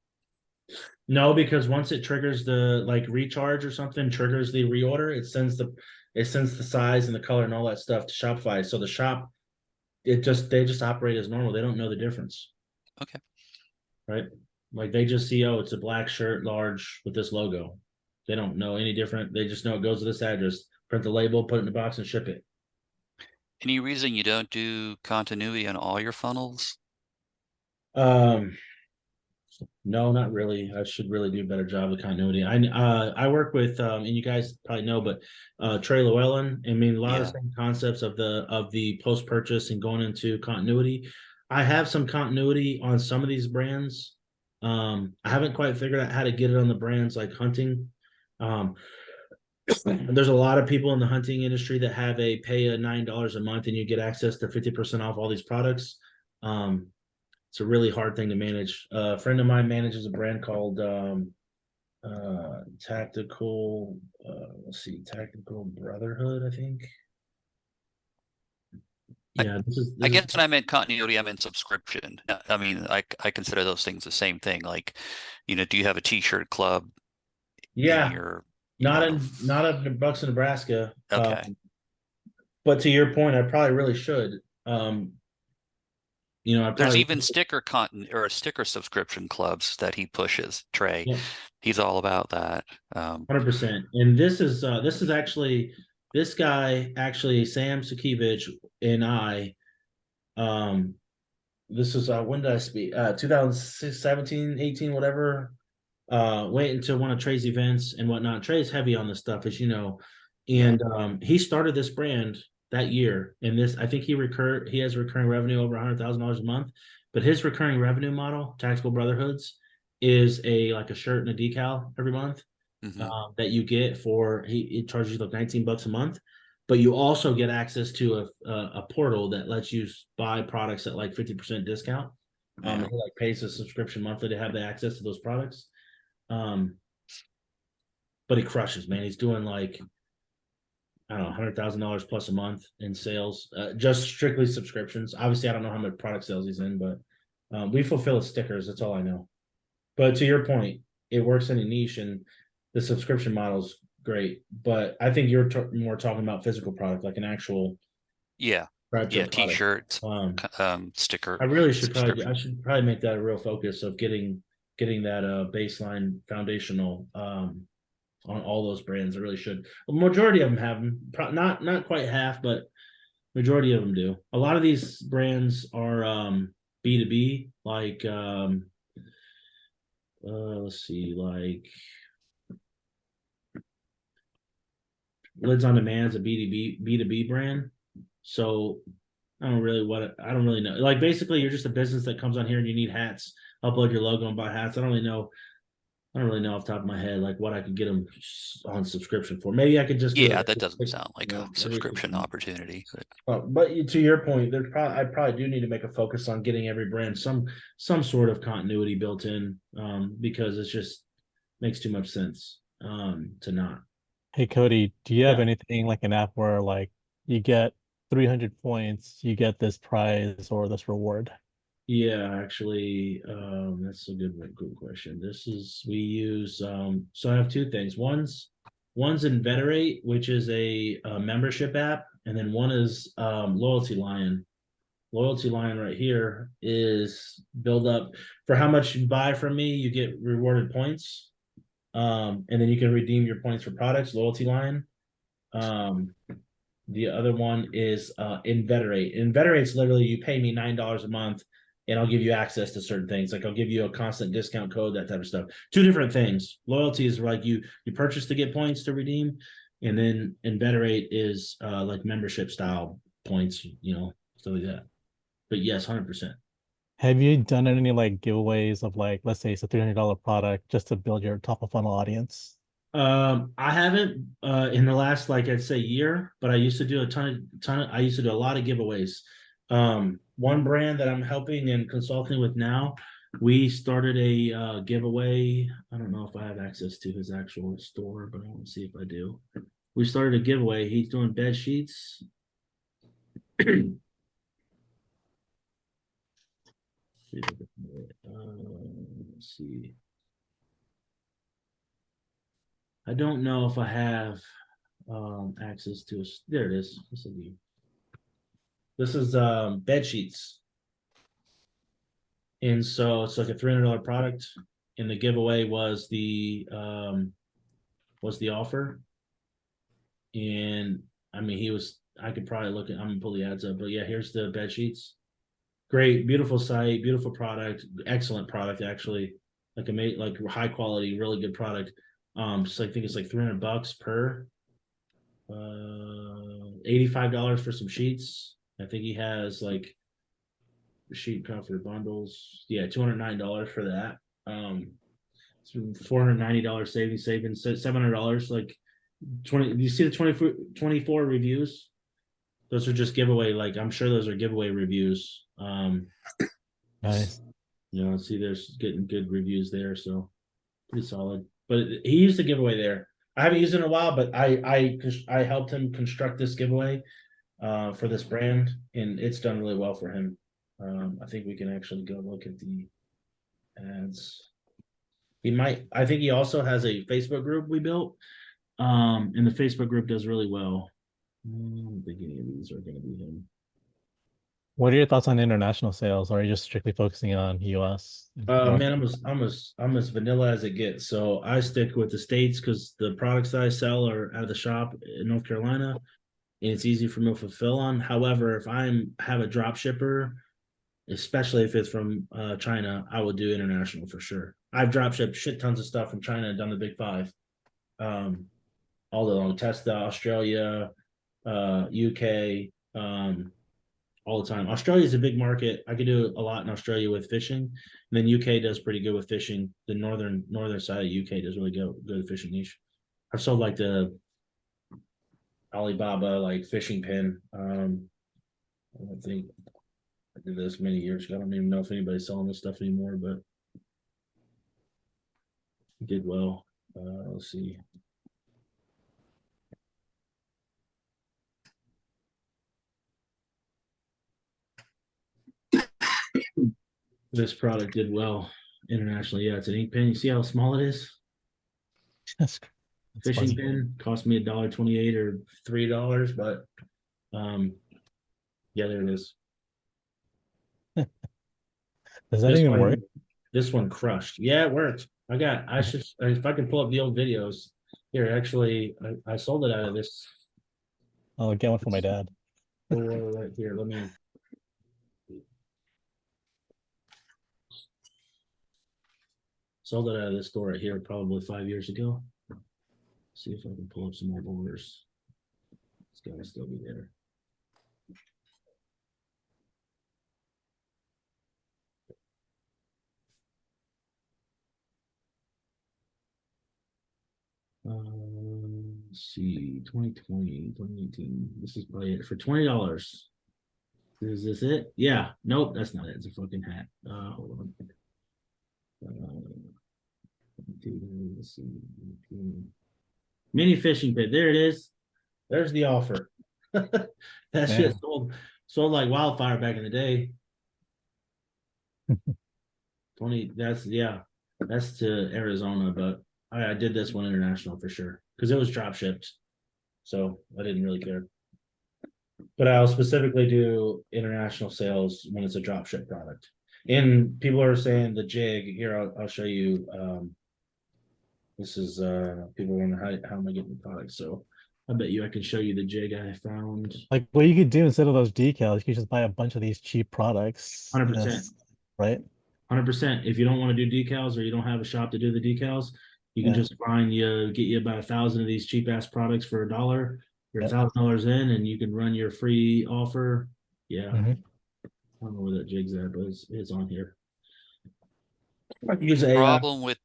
No, because once it triggers the recharge or something, triggers the reorder, it sends the size and the color and all that stuff to Shopify. So the shop, they just operate as normal. They don't know the difference. Okay. Right? Like they just see, oh, it's a black shirt, large with this logo. They don't know any different. They just know it goes to this address. Print the label, put it in the box, and ship it. Any reason you don't do continuity on all your funnels? No, not really. I should really do a better job of continuity. I work with and you guys probably know, but Trey Llewellyn. I mean, a lot of the same concepts of the post purchase and going into continuity. I have some continuity on some of these brands. I haven't quite figured out how to get it on the brands like hunting. there's a lot of people in the hunting industry that have a pay a $9 a month and you get access to 50% off all these products. It's a really hard thing to manage. A friend of mine manages a brand called Tactical. Let's see, Tactical Brotherhood, I think. Yeah, I guess when I meant continuity, I meant subscription. I mean, I consider those things the same thing. Like, do you have a t-shirt club yeah, in your, not in Bucks, Nebraska. okay. But to your point, I probably really should. I There's probably even sticker subscription clubs that he pushes, Trey. yeah, He's all about that. 100%. And this is actually this guy actually Sam Sakivich and I. This is when did I speak? 2017, 18, whatever. Went into one of Trey's events and whatnot. Trey's heavy on this stuff, as you know, and he started this brand that year. And this, I think he has recurring revenue over $100,000 a month. But his recurring revenue model, Tactical Brotherhoods, is like a shirt and a decal every month that you get for it charges you like $19 a month. But you also get access to a portal that lets you buy products at like 50% discount. He like pays a subscription monthly to have the access to those products. But he crushes, man. He's doing like, I don't know, $100,000 plus a month in sales, just strictly subscriptions. Obviously, I don't know how much product sales he's in, but we fulfill his stickers. That's all I know. But to your point, it works in a niche, and the subscription model's great. But I think you're more talking about physical product, like an actual product. T-shirts, sticker. I should probably make that a real focus of getting that baseline foundational on all those brands. I really should. A majority of them have them, not quite half, but majority of them do. A lot of these brands are B2B, like let's see, like Lids on Demand is a B2B brand. So I don't really know. Like basically you're just a business that comes on here and you need hats, upload your logo and buy hats. I don't really know off the top of my head like what I could get them on subscription for. Maybe I could just that doesn't sound like a subscription opportunity. But to your point, I probably do need to make a focus on getting every brand some sort of continuity built in, because it just makes too much sense to not. Hey Cody, do you have anything like an app where like you get 300 points, you get this prize or this reward? Yeah, actually, that's a good question. We use so I have two things. One's Inveterate, which is a membership app, and then one is Loyalty Lion. Loyalty Lion right here is build up for how much you buy from me, you get rewarded points. And then you can redeem your points for products, Loyalty Lion. The other one is Inveterate. Inveterate's literally you pay me $9 a month and I'll give you access to certain things. Like I'll give you a constant discount code, that type of stuff. Two different things. Loyalty is like you purchase to get points to redeem, and then Inveterate is like membership style points, stuff like that. But yes, 100%. Have you done any like giveaways of like, let's say it's a $300 product just to build your top of funnel audience? I haven't in the last like I'd say year, but I used to do I used to do a lot of giveaways. One brand that I'm helping and consulting with now, we started a giveaway. I don't know if I have access to his actual store, but I want to see if I do. We started a giveaway. He's doing bed sheets. Let's see. I don't know if I have access to us. There it is. This is bed sheets. And so it's like a $300 product. And the giveaway was the offer. And I mean, I could probably I'm gonna pull the ads up, but yeah, here's the bed sheets. Great, beautiful site, beautiful product, excellent product, actually. Like high quality, really good product. So I think it's like $300 per. $85 for some sheets. I think he has like sheet comfort bundles. Yeah, $209 for that. $490 savings, $700 like 20, do you see the 24 reviews? Those are just giveaway, like I'm sure those are giveaway reviews. Nice. You know, see there's getting good reviews there, so pretty solid. But he used the giveaway there. I haven't used it in a while, but I helped him construct this giveaway for this brand, and it's done really well for him. I think we can actually go look at the ads. I think he also has a Facebook group we built. And the Facebook group does really well. I don't think any of these are gonna be him. What are your thoughts on international sales? Or are you just strictly focusing on US? Man, I'm as vanilla as it gets. So I stick with the States because the products that I sell are out of the shop in North Carolina, and it's easy for me to fulfill on. However, if I'm have a drop shipper, especially if it's from China, I will do international for sure. I've drop shipped shit tons of stuff from China and done the big five. All the long Testa, Australia, UK, all the time. Australia is a big market. I could do a lot in Australia with fishing. And then UK does pretty good with fishing. The northern side of UK does really good fishing niche. I've sold like the Alibaba like fishing pin. I don't think I did this many years ago. I don't even know if anybody's selling this stuff anymore, but did well. Let's see. This product did well internationally. Yeah, it's an ink pen. You see how small it is? That's Fishing funny. pin cost me $1.28 or $3, but yeah, there it is. Does that This even one, work? this one crushed. Yeah, it worked. I should if I can pull up the old videos here. Actually, I sold it out of this I'll get one for my dad. store right here. Let me. Sold it out of this store right here probably 5 years ago. See if I can pull up some more orders. It's gotta still be there. Let's see, 2020, 2018. This is probably it for $20. Is this it? Yeah. Nope, that's not it. It's a fucking hat. Hold on. Let's see. Mini fishing pit. There it is. There's the offer. That shit Damn. sold like wildfire back in the day. 20, that's yeah. That's to Arizona, but I did this one international for sure. Because it was drop shipped. So I didn't really care. But I'll specifically do international sales when it's a drop ship product. And people are saying the jig here. I'll show you. This is people wonder how am I getting the product. So I bet you I can show you the jig I found. Like what you could do instead of those decals, you could just buy a bunch of these cheap products. 100%. Right? 100%. If you don't want to do decals or you don't have a shop to do the decals, you can Yeah. just get you about 1,000 of these cheap ass products for $1. You're Yep. $1,000 in, and you can run your free offer. Yeah, Mhm. I don't know where that jig's at, but it's on here. I can The use AI. problem with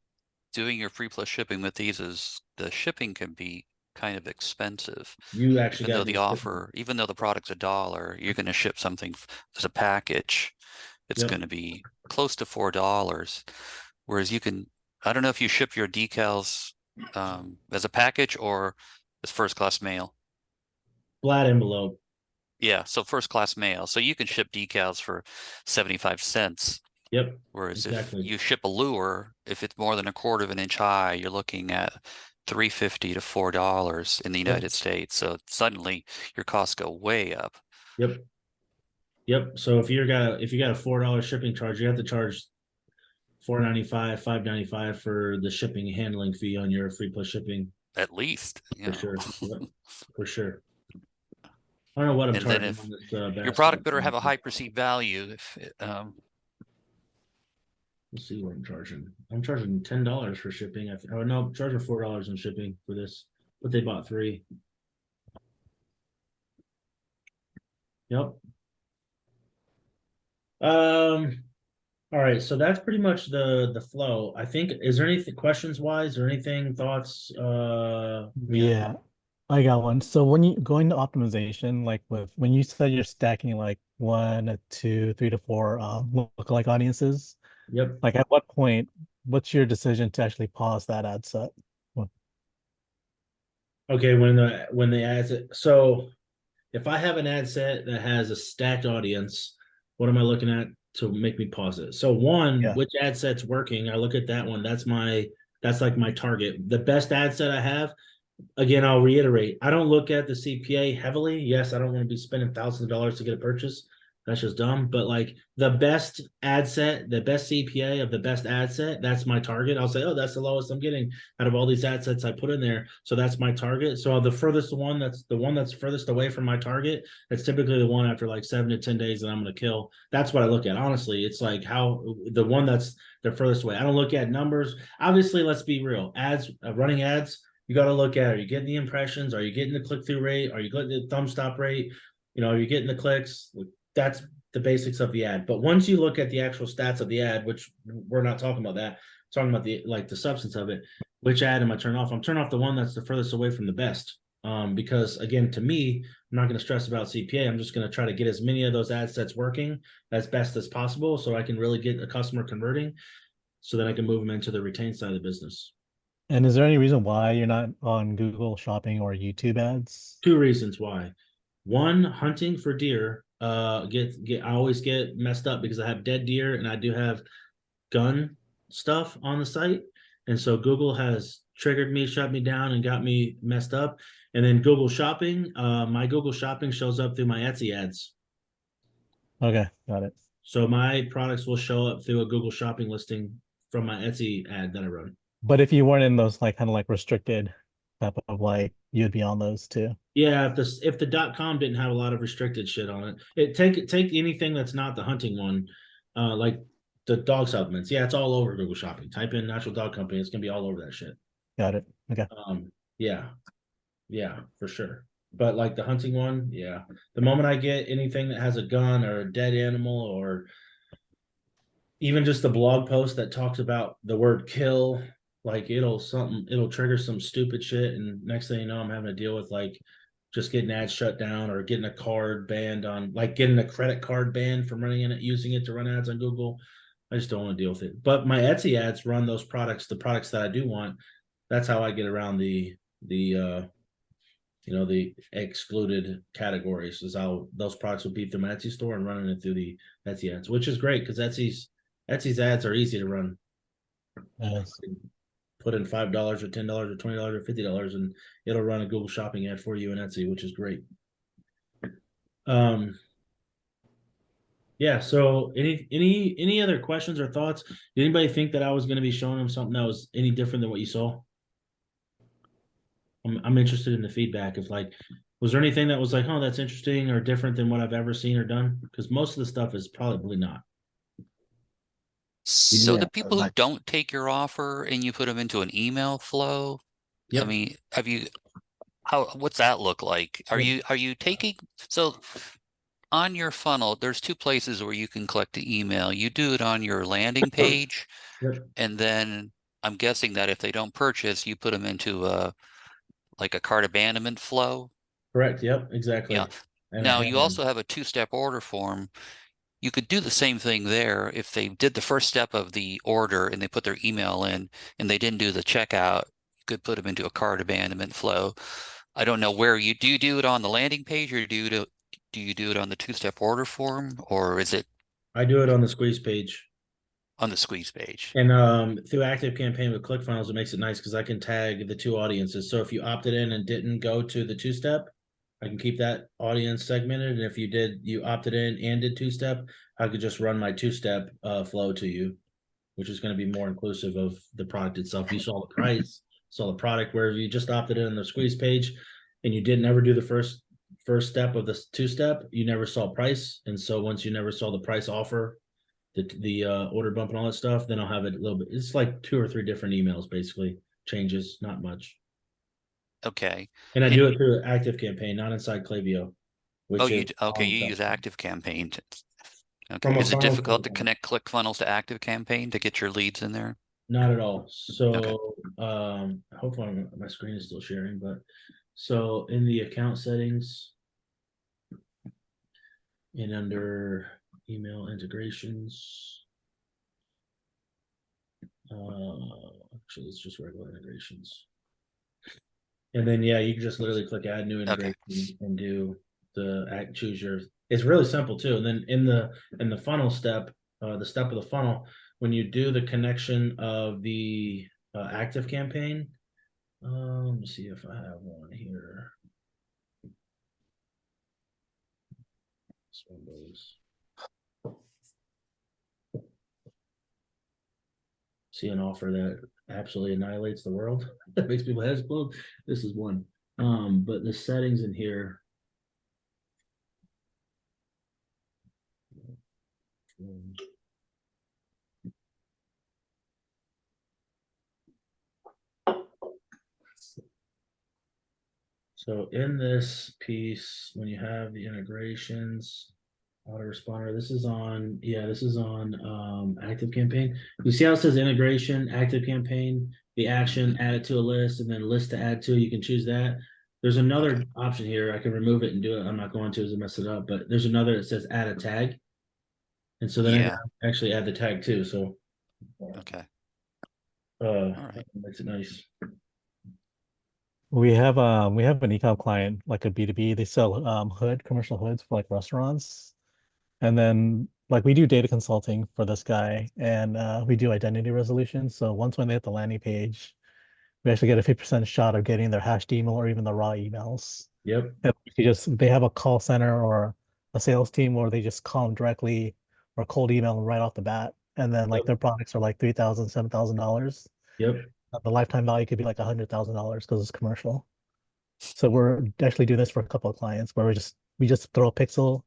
doing your free plus shipping with these is the shipping can be kind of expensive. You actually Even got though to the offer, even though the product's $1, you're going to ship something as a package. It's Yep. going to be close to $4. Whereas you can, I don't know if you ship your decals as a package or as first class mail. Flat envelope. Yeah, so first class mail. So you can ship decals for 75 cents. Yep. Whereas Exactly. if you ship a lure, if it's more than 1/4 of an inch high, you're looking at $3.50 to $4 in the United States. So suddenly your costs go way up. Yep. Yep. So if you got a $4 shipping charge, you have to charge $4.95, $5.95 for the shipping and handling fee on your free plus shipping. At least, you For know. sure. Yep. For sure. I don't know what I'm And then charging if on this your basket. product better have a high perceived value. If Let's see what I'm charging. I'm charging $10 for shipping. Oh no, I'm charging $4 in shipping for this, but they bought 3. Yep. All right, so that's pretty much the flow. I think, is there anything questions wise or anything, thoughts? Yeah, I got one. So when you go into optimization, like with when you said you're stacking like 1 to 2, 3 to 4 lookalike audiences, Yep. like at what point, what's your decision to actually pause that ad set? Well, Okay, when the ads so if I have an ad set that has a stacked audience, what am I looking at to make me pause it? So one, Yeah. which ad set's working? I look at that one. That's like my target. The best ad set I have, again, I'll reiterate, I don't look at the CPA heavily. Yes, I don't want to be spending thousands of dollars to get a purchase. That's just dumb. But like the best ad set, the best CPA of the best ad set, that's my target. I'll say, oh, that's the lowest I'm getting out of all these ad sets I put in there. So that's my target. So the furthest one, that's the one that's furthest away from my target. That's typically the one after like 7 to 10 days that I'm going to kill. That's what I look at. Honestly, it's like how the one that's the furthest away. I don't look at numbers. Obviously, let's be real. Ads, running ads, you got to look at, are you getting the impressions? Are you getting the click-through rate? Are you getting the thumb stop rate? Are you getting the clicks? That's the basics of the ad. But once you look at the actual stats of the ad, which we're not talking about that, talking about the substance of it, which ad am I turning off? I'm turning off the one that's the furthest away from the best. Because again, to me, I'm not going to stress about CPA. I'm just going to try to get as many of those ad sets working as best as possible so I can really get a customer converting so that I can move them into the retained side of the business. And is there any reason why you're not on Google Shopping or YouTube ads? Two reasons why. One, hunting for deer. I always get messed up because I have dead deer and I do have gun stuff on the site. And so Google has triggered me, shut me down, and got me messed up. And then Google Shopping, my Google Shopping shows up through my Etsy ads. Okay, got it. So my products will show up through a Google Shopping listing from my Etsy ad that I run. But if you weren't in those like kind of like restricted type of like, you'd be on those too. Yeah, if the .com didn't have a lot of restricted shit on it, take anything that's not the hunting one, like the dog supplements. Yeah, it's all over Google Shopping. Type in natural dog company, it's gonna be all over that shit. Got it. Okay. Yeah, yeah, for sure. But like the hunting one, yeah. The moment I get anything that has a gun or a dead animal or even just a blog post that talks about the word kill, like it'll trigger some stupid shit, and next thing you know, I'm having to deal with like just getting ads shut down or getting a card banned on, like getting a credit card banned from running in it, using it to run ads on Google. I just don't want to deal with it. But my Etsy ads run those products, the products that I do want. That's how I get around the excluded categories, is how those products will be through my Etsy store and running it through the Etsy ads, which is great because Etsy's ads are easy to run. Yes. Put in $5 or $10 or $20 or $50, and it'll run a Google Shopping ad for you in Etsy, which is great. Yeah. So any other questions or thoughts? Did anybody think that I was going to be showing them something that was any different than what you saw? I'm interested in the feedback of like, was there anything that was like, oh, that's interesting or different than what I've ever seen or done? Because most of the stuff is probably not. So the Yeah, people who like don't take your offer and you put them into an email flow, I Yep. mean, what's that look like? Are Yep. you taking, so on your funnel, there's two places where you can collect the email. You do it on your landing page, Yep. and then I'm guessing that if they don't purchase, you put them into like a cart abandonment flow. Correct. Yep. Exactly. Yeah. And Now you also have a two-step order form. You could do the same thing there if they did the first step of the order and they put their email in and they didn't do the checkout. You could put them into a cart abandonment flow. I don't know where you do it on the landing page, or do you do it on the two-step order form, or is it I do it on the squeeze page. on the squeeze page? And through Active Campaign with ClickFunnels, it makes it nice because I can tag the two audiences. So if you opted in and didn't go to the two-step, I can keep that audience segmented. And if you opted in and did two-step, I could just run my two-step flow to you, which is going to be more inclusive of the product itself. You saw the price, saw the product. Where if you just opted in on the squeeze page and you didn't ever do the first step of the two-step, you never saw price. And so once you never saw the price offer, the order bump and all that stuff, then I'll have it a little bit. It's like 2 or 3 different emails, basically changes, not much. Okay. And I And do it through Active Campaign, not inside Klaviyo, which is okay, on you the use Active Campaign. Okay. From a Is it funnel difficult to standpoint. connect ClickFunnels to ActiveCampaign to get your leads in there? Not at all. So, hopefully my screen is still sharing, but so in the account settings and under email integrations, actually it's just regular integrations. And then, yeah, you can just literally click add new Okay. integration and do choose your, it's really simple too. And then in the funnel step, the step of the funnel, when you do the connection of the active campaign, let me see if I have one here. This one goes. See an offer that absolutely annihilates the world that makes people heads explode. This is one. But the settings in here. So in this piece, when you have the integrations, autoresponder, this is on, active campaign. You see how it says integration, active campaign, the action, add it to a list, and then list to add to, you can choose that. There's another option here. I can remove it and do it. I'm not going to as I mess it up, but there's another that says add a tag. And so then I Yeah. can actually add the tag too. So Okay. All right. makes it nice. We have an e-com client, like a B2B. They sell commercial hoods for like restaurants. And then like we do data consulting for this guy, and we do identity resolution. So once when they hit the landing page, we actually get a 50% shot of getting their hashed email or even the raw emails. Yep. And they have a call center or a sales team where they just call them directly or cold email them right off the bat. And then like Yep. their products are like $3,000, $7,000. Yep. The lifetime value could be like $100,000 because it's commercial. So we're actually doing this for a couple of clients where we just throw a pixel,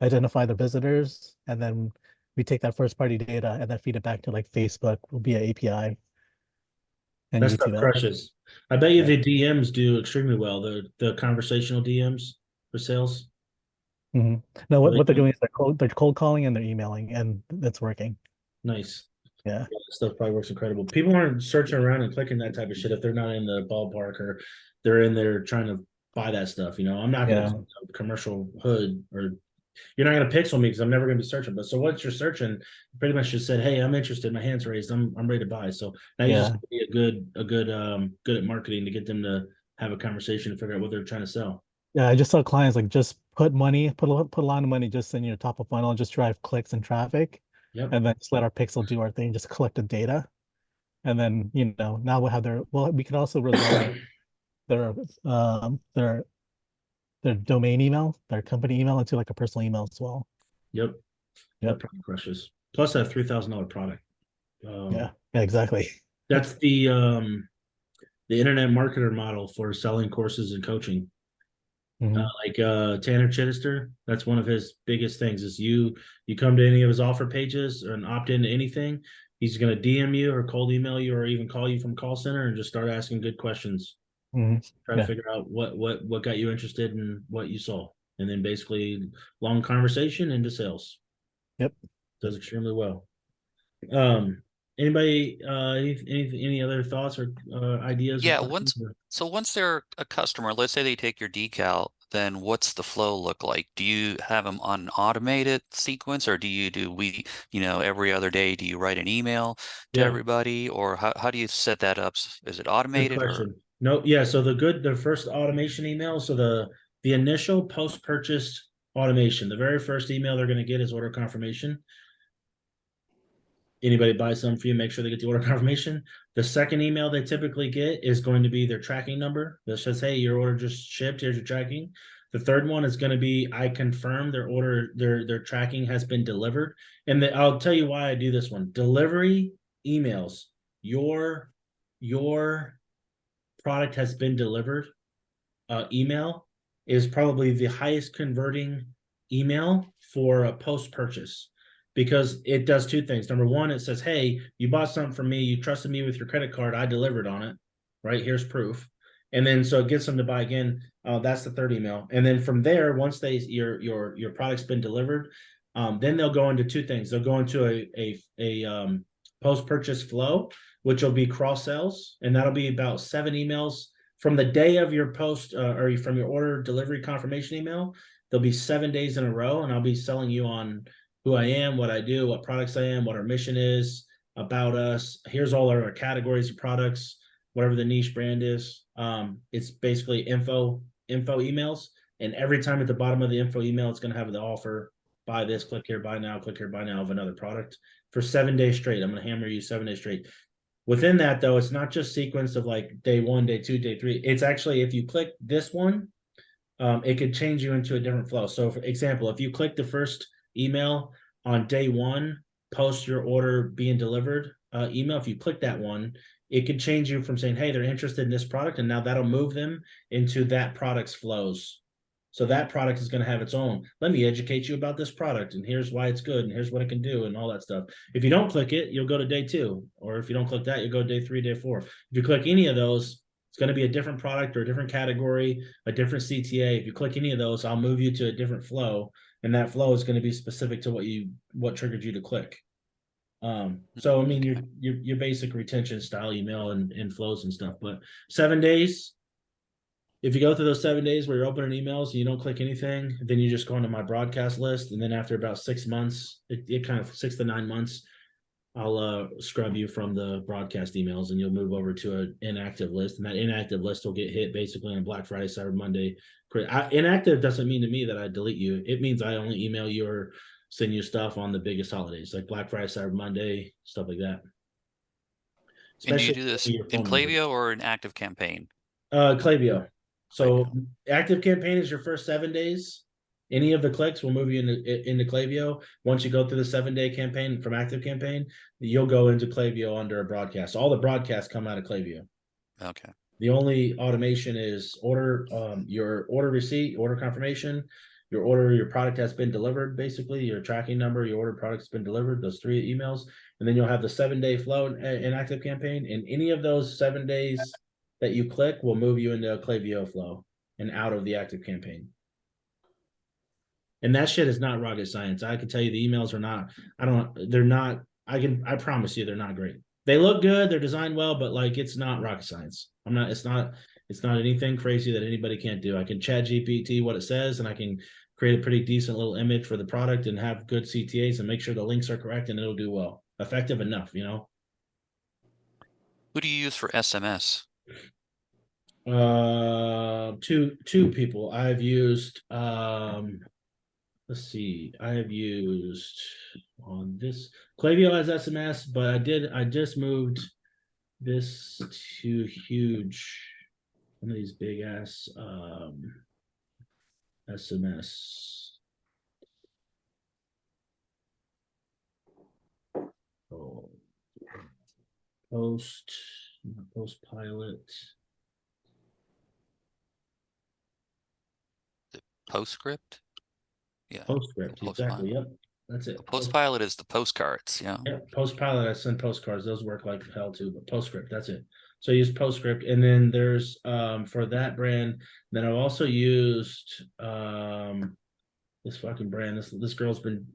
identify the visitors, and then we take that first party data and then feed it back to like Facebook via API and That stuff YouTube ads. crushes. I bet you Yeah. the DMs do extremely well. The conversational DMs for sales. Mhm. No, Are they what they're good? doing is they're cold calling and they're emailing, and it's working. Nice. Yeah. Yeah, that stuff probably works incredible. People aren't searching around and clicking that type of shit if they're not in the ballpark or they're in there trying to buy that stuff. I'm not going Yeah. to commercial hood, or you're not going to pixel me because I'm never going to be searching. But so once you're searching, pretty much just said, "Hey, I'm interested. My hands raised. I'm ready to buy." So now you just Yeah. be good at marketing to get them to have a conversation and figure out what they're trying to sell. Yeah. I just tell clients like just put money, put a lot of money just in your top of funnel, just drive clicks and traffic, Yep. and then just let our pixel do our thing, just collect the data. And then, now we'll have we can also resolve their um their their domain email, their company email into like a personal email as well. Yep. That Yep. probably crushes. Plus that $3,000 product. Yeah. Yeah, exactly. That's the internet marketer model for selling courses and coaching. Mhm. Tanner Chittister, that's one of his biggest things is you come to any of his offer pages or an opt into anything, he's going to DM you or cold email you or even call you from call center and just start asking good questions. Mhm. Try to Yeah. figure out what got you interested in what you saw. And then basically long conversation into sales. Yep. Does extremely well. Um anybody any other thoughts or ideas or Yeah. questions? Once they're a customer, let's say they take your decal, then what's the flow look like? Do you have them on an automated sequence, or every other day, do you write an email to Yeah. everybody, or how do you set that up? Is it Good automated or? question. No, yeah. So the first automation email, so the initial post purchase automation, the very first email they're going to get is order confirmation. Anybody buy something for you, make sure they get the order confirmation. The second email they typically get is going to be their tracking number that says, "Hey, your order just shipped. Here's your tracking." The third one is going to be, "I confirm their order, their tracking has been delivered." And I'll tell you why I do this one. Delivery emails. Your product has been delivered email is probably the highest converting email for a post purchase because it does two things. Number one, it says, "Hey, you bought something from me, you trusted me with your credit card, I delivered on it, right? Here's proof." And then so it gets them to buy again. That's the third email. And then from there, once your product's been delivered, Then they'll go into two things. They'll go into a post-purchase flow, which will be cross sells, and that'll be about 7 emails from the day of your post or from your order delivery confirmation email. There'll be 7 days in a row, and I'll be selling you on who I am, what I do, what products I am, what our mission is, about us. Here's all our categories of products, whatever the niche brand is. It's basically info emails, and every time at the bottom of the info email, it's going to have the offer: buy this, click here, buy now, click here, buy now of another product for 7 days straight. I'm going to hammer you 7 days straight. Within that, though, it's not just sequence of like day 1, day 2, day 3. It's actually, if you click this one, it could change you into a different flow. So for example, if you click the first email on day 1, post your order being delivered email, if you click that one, it could change you from saying, hey, they're interested in this product, and now that'll move them into that product's flows. So that product is going to have its own. Let me educate you about this product, and here's why it's good, and here's what it can do, and all that stuff. If you don't click it, you'll go to day 2, or if you don't click that, you'll go to day 3, day 4. If you click any of those, it's going to be a different product or a different category, a different CTA. If you click any of those, I'll move you to a different flow, and that flow is going to be specific to what triggered you to click. So I mean, your basic retention style email and flows and stuff. But 7 days, if you go through those 7 days where you're opening emails and you don't click anything, then you just go into my broadcast list, and then after about 6 months, it kind of 6 to 9 months, I'll scrub you from the broadcast emails, and you'll move over to an inactive list, and that inactive list will get hit basically on Black Friday, Cyber Monday. Inactive doesn't mean to me that I delete you. It means I only email you or send you stuff on the biggest holidays like Black Friday, Cyber Monday, stuff like that. And do you Especially do this your in phone number. Klaviyo or an active campaign? Klaviyo. So Klaviyo. active campaign is your first 7 days. Any of the clicks will move you into Klaviyo. Once you go through the 7-day campaign from active campaign, you'll go into Klaviyo under a broadcast. All the broadcasts come out of Klaviyo. Okay. The only automation is your order receipt, order confirmation, your product has been delivered, basically, your tracking number, your order product's been delivered, those 3 emails, and then you'll have the 7-day flow in active campaign, and any of those 7 days that you click will move you into a Klaviyo flow and out of the active campaign. And that shit is not rocket science. I can tell you the emails are not, I promise you they're not great. They look good, they're designed well, but like it's not rocket science. It's not anything crazy that anybody can't do. I can chat GPT what it says, and I can create a pretty decent little image for the product and have good CTAs and make sure the links are correct, and it'll do well. Effective enough, you know. Who do you use for SMS? Two people. I've used let's see, I have used on this Klaviyo has SMS, but I just moved this to huge, one of these big ass SMS. Oh, post pilot. Postscript? Yeah. Postscript, exactly. Yep, that's it. Postpilot is the postcards. Yeah. Yeah, Postpilot, I send postcards. Those work like hell too, but Postscript, that's it. So I use Postscript, and then there's for that brand. Then I've also used this fucking brand. This girl's been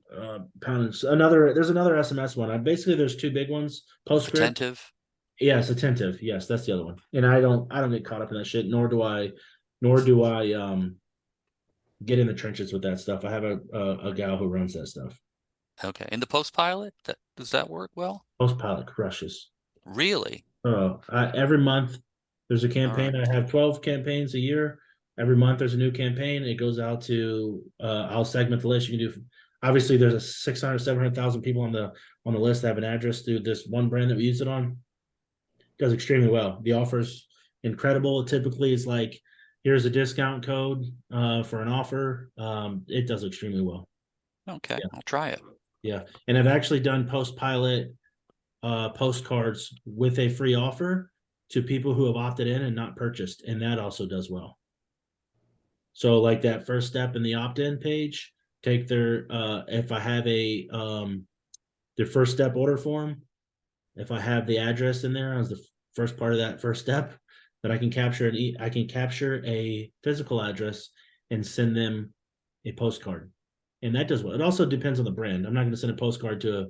pounding there's another SMS one. There's 2 big ones. Postscript. Attentive. Yes, Attentive. Yes, that's the other one. And I don't get caught up in that shit, nor do I get in the trenches with that stuff. I have a gal who runs that stuff. Okay. And the Postpilot, does that work well? Postpilot crushes. Really? Every month there's a campaign. Right. I have 12 campaigns a year. Every month there's a new campaign. It goes out to I'll segment the list. You can do, obviously there's a 600, 700,000 people on the list that have an address through this one brand that we use it on. It does extremely well. The offer's incredible. Typically it's like, here's a discount code for an offer. It does extremely well. Okay. Yeah. I'll try it. Yeah. And I've actually done Postpilot postcards with a free offer to people who have opted in and not purchased, and that also does well. So like that first step in the opt-in page, take their if I have a their first step order form, if I have the address in there as the first part of that first step, then I can capture a physical address and send them a postcard. and that does well. It also depends on the brand. I'm not going to send a postcard to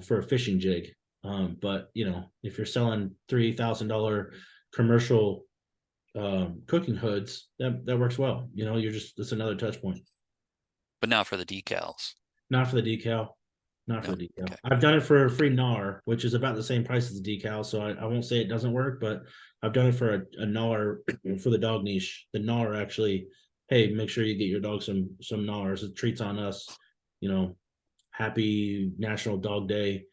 for a fishing jig. But if you're selling $3,000 commercial cooking hoods, that works well. It's another touch point. But not for the decals. Not for the decal. Not for No? the decal. Okay. I've done it for a free NAR, which is about the same price as the decal. So I won't say it doesn't work, but I've done it for a NAR for the dog niche. The NAR actually, hey, make sure you get your dog some NARs. It treats on us. Happy National Dog Day.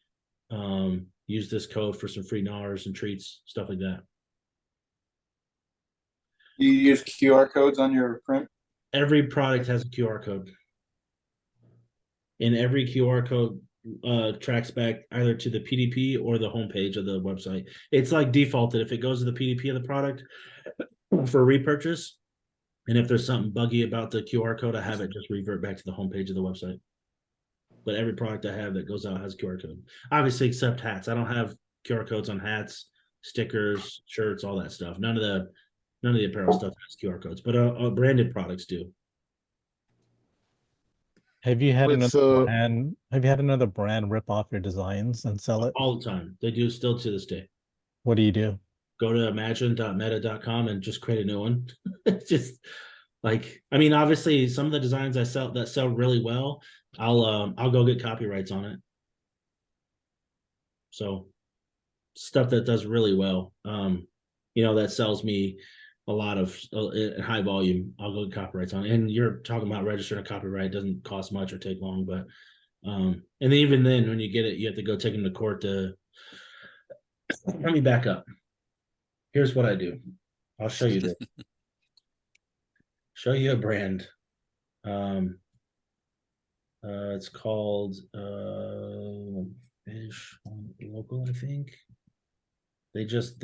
Use this code for some free NARs and treats, stuff like that. You use QR codes on your print? Every product has a QR code. And every QR code tracks back either to the PDP or the homepage of the website. It's like defaulted. If it goes to the PDP of the product for repurchase, and if there's something buggy about the QR code, I have it just revert back to the homepage of the website. But every product I have that goes out has a QR code. Obviously, except hats. I don't have QR codes on hats, stickers, shirts, all that stuff. None of the apparel stuff has QR codes, but branded products do. Have you had It's another brand rip off your designs and sell it? All the time. They do still to this day. What do you do? Go to imagine.meta.com and just create a new one. Just obviously some of the designs I sell that sell really well, I'll go get copyrights on it. So stuff that does really well, that sells me a lot of high volume, I'll go get copyrights on it. And you're talking about registering a copyright, it doesn't cost much or take long, but and then even then when you get it, you have to go take them to court to let me back up. Here's what I do. I'll show you this. Show you a brand. It's called Fish Local, I think. They just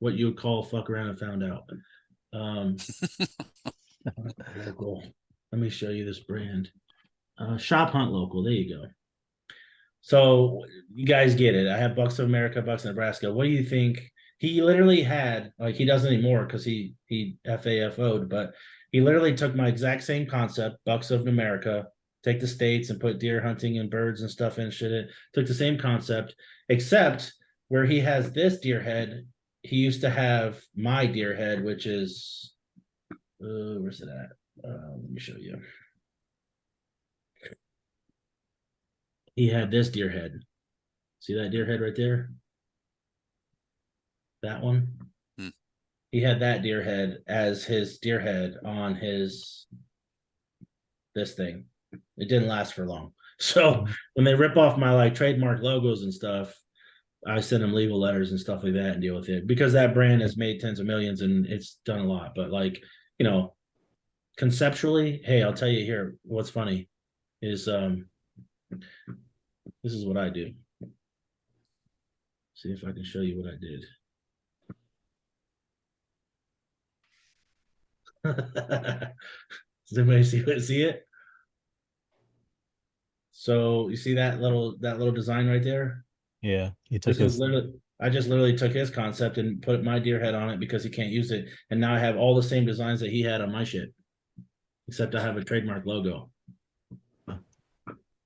what you would call fuck around and found out. Local. Let me show you this brand. Shop Hunt Local. There you go. So you guys get it. I have Bucks of America, Bucks of Nebraska. What do you think? He literally had, like, he doesn't anymore because he FAFO'd, but he literally took my exact same concept, Bucks of America, take the states and put deer hunting and birds and stuff in shit. It took the same concept, except where he has this deer head, he used to have my deer head, which is where's it at? Let me show you. He had this deer head. See that deer head right there? That one. He had that deer head as his deer head on his this thing. It didn't last for long. So when they rip off my trademark logos and stuff, I send them legal letters and stuff like that and deal with it, because that brand has made tens of millions and it's done a lot. But conceptually, hey, I'll tell you here, what's funny is this is what I do. See if I can show you what I did. Does anybody see it? So you see that little design right there? Yeah, he took This is his. I just literally took his concept and put my deer head on it because he can't use it, and now I have all the same designs that he had on my shit, except I have a trademark logo.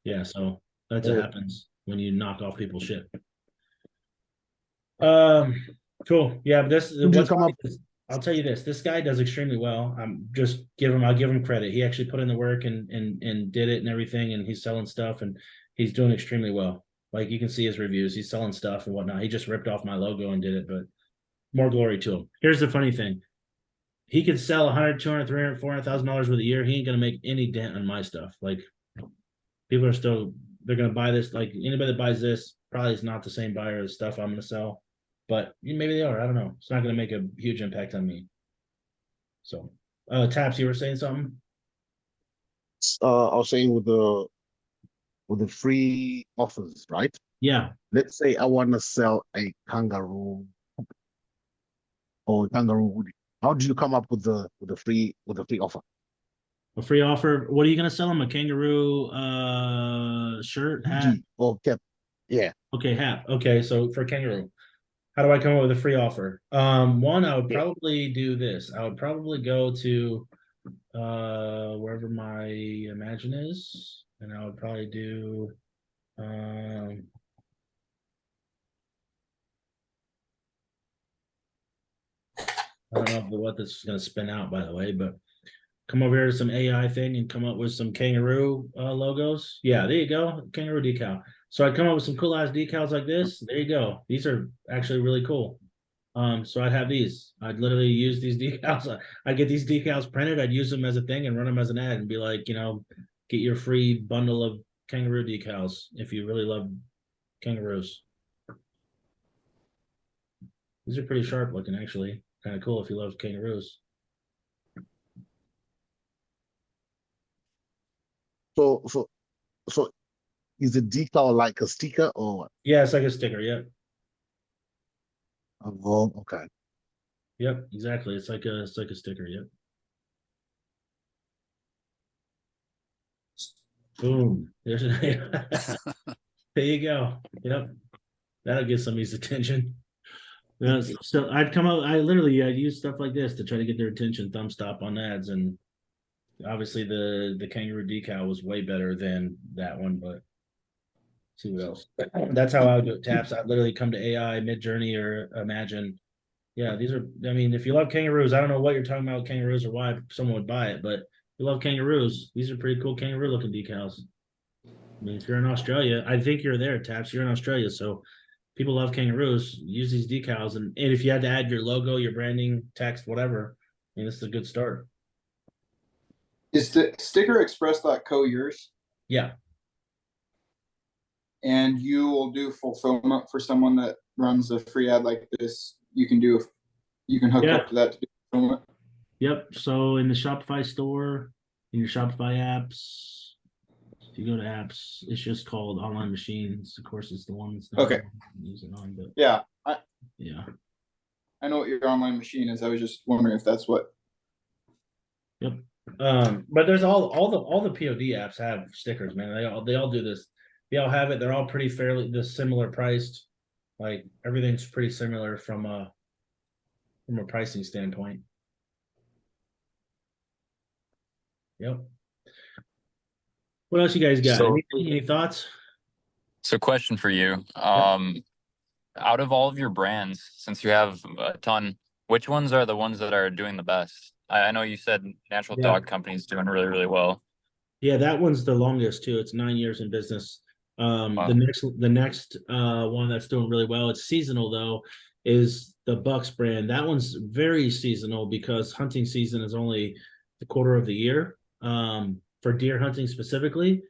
Yeah, so that's what happens when you knock off people's shit. Cool. Yeah, but I'll tell you this. This guy does extremely well. I'll give him credit. He actually put in the work and did it and everything, and he's selling stuff and he's doing extremely well. Like, you can see his reviews. He's selling stuff and whatnot. He just ripped off my logo and did it, but more glory to him. Here's the funny thing. He could sell 100, 200, 300, $400,000 worth a year. He ain't going to make any dent on my stuff. Like, people are still, they're going to buy this. Like, anybody that buys this probably is not the same buyer as stuff I'm going to sell. But maybe they are. I don't know. It's not going to make a huge impact on me. So, Taps, you were saying something? I was saying with the free offers, right? Yeah. Let's say I want to sell a kangaroo or a kangaroo hoodie. How do you come up with the free offer? A free offer. What are you going to sell them? A kangaroo shirt, hat? Hoodie or cap? Yeah. Okay, hat. Okay, so for kangaroo, how do I come up with a free offer? One, I would probably do this. I would probably go to wherever my Imagine is, and I would probably do I don't know what this is going to spin out, by the way, but come over here to some AI thing and come up with some kangaroo logos. Yeah, there you go, kangaroo decal. So I'd come up with some cool ass decals like this. There you go. These are actually really cool. So I'd have these. I'd literally use these decals. I'd get these decals printed. I'd use them as a thing and run them as an ad and be like, get your free bundle of kangaroo decals if you really love kangaroos. These are pretty sharp looking, actually. Kind of cool if you love kangaroos. So is the decal like a sticker or what? Yeah, it's like a sticker. Yep. Oh, okay. Yep, exactly. It's like a sticker. Yep. Boom. There's there you go. Yep. That'll get somebody's attention. So I'd come out. I'd use stuff like this to try to get their attention. Thumb stop on ads, and obviously the kangaroo decal was way better than that one. But see what else. That's how I would do it. Taps. I'd literally come to AI, Mid Journey, or Imagine. Yeah, these are. I mean, if you love kangaroos, I don't know what you're talking about with kangaroos or why someone would buy it, but if you love kangaroos, these are pretty cool kangaroo looking decals. I mean, if you're in Australia, I think you're there, Taps. You're in Australia, so people love kangaroos. Use these decals, and if you had to add your logo, your branding, text, whatever, I mean, this is a good start. Is the stickerexpress.co yours? Yeah, And you will do fulfillment for someone that runs a free ad like this. You can hook Yeah. up to that to do fulfillment. yep. So in the Shopify store, in your Shopify apps, if you go to apps, it's just called Online Machines. Of course, it's the one that's not Okay. using on, but Yeah, yeah. I know what your online machine is. I was just wondering if that's what. Yep. But there's all the POD apps have stickers, man. They all do this. They all have it. They're all pretty fairly similar priced. Like everything's pretty similar from a pricing standpoint. Yep. What else you guys got? So- Any thoughts? So question for you. Out of all of your brands, since you have a ton, which ones are the ones that are doing the best? I know you said Natural Yeah. Dog Company is doing really, really well. Yeah, that one's the longest too. It's 9 years in business. Wow. The next one that's doing really well, it's seasonal though, is the Bucks brand. That one's very seasonal because hunting season is only the quarter of the year. For deer hunting specifically,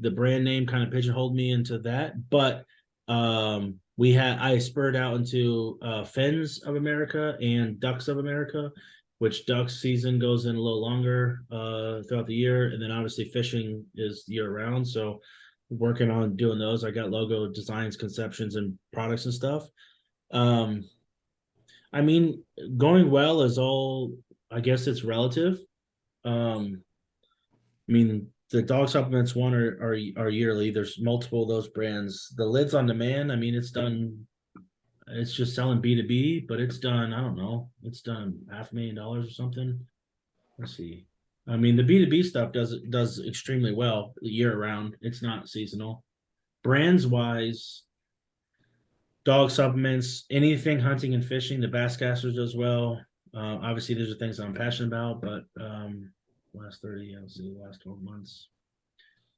the brand name kind of pigeonholed me into that. But I spurred out into Fens of America and Ducks of America, which duck season goes in a little longer throughout the year, and then obviously fishing is year round. So working on doing those. I got logo designs, conceptions, and products and stuff. I mean, going well is all. I guess it's relative. I mean, the dog supplements one are yearly. There's multiple of those brands. The Lids on Demand. I mean, it's done. It's just selling B2B, but it's done. I don't know. It's done $500,000 or something. Let's see. I mean, the B2B stuff does extremely well year round. It's not seasonal. Brands wise, dog supplements, anything hunting and fishing, the Basscasters does well. Obviously, these are things I'm passionate about, but last 30, let's see, last 12 months.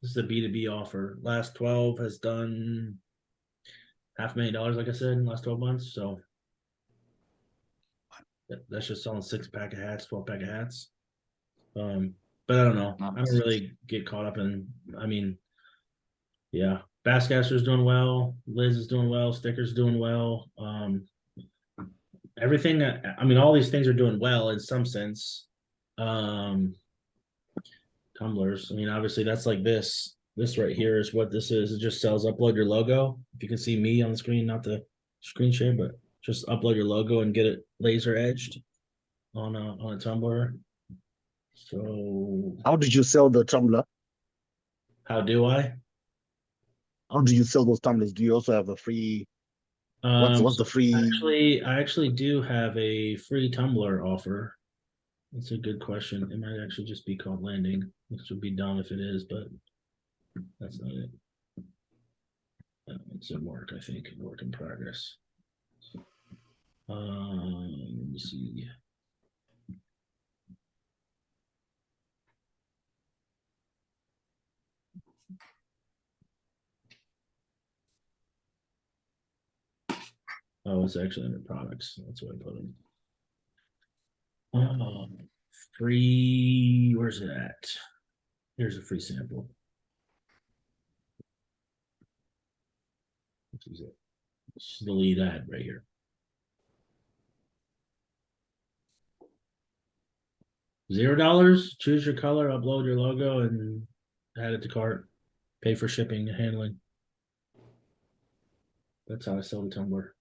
This is a B2B offer. Last 12 has done $500,000, like I said, in the last 12 months. So that's just selling 6-pack of hats, 12-pack of hats. But I don't know. I don't really get caught up in. I mean, yeah, Basscaster's doing well. Liz is doing well. Sticker's doing well. Everything. I mean, all these things are doing well in some sense. Tumblers. I mean, obviously, that's like this. This right here is what this is. It just sells. Upload your logo. If you can see me on the screen, not the screen share, but just upload your logo and get it laser edged on a Tumblr. So How did you sell the tumbler? how do I? How do you sell those tumblers? Do you also have a free? What's the free? I actually do have a free Tumblr offer. That's a good question. It might actually just be called landing, which would be dumb if it is, but that's not it. It's in work, I think, work in progress. Let me see. Oh, it's actually under products. That's what I put in. Free, where's it at? Here's a free sample. This is it. This is the lead ad right here. $0. Choose your color, upload your logo, and add it to cart. Pay for shipping and handling. That's how I sell the tumbler.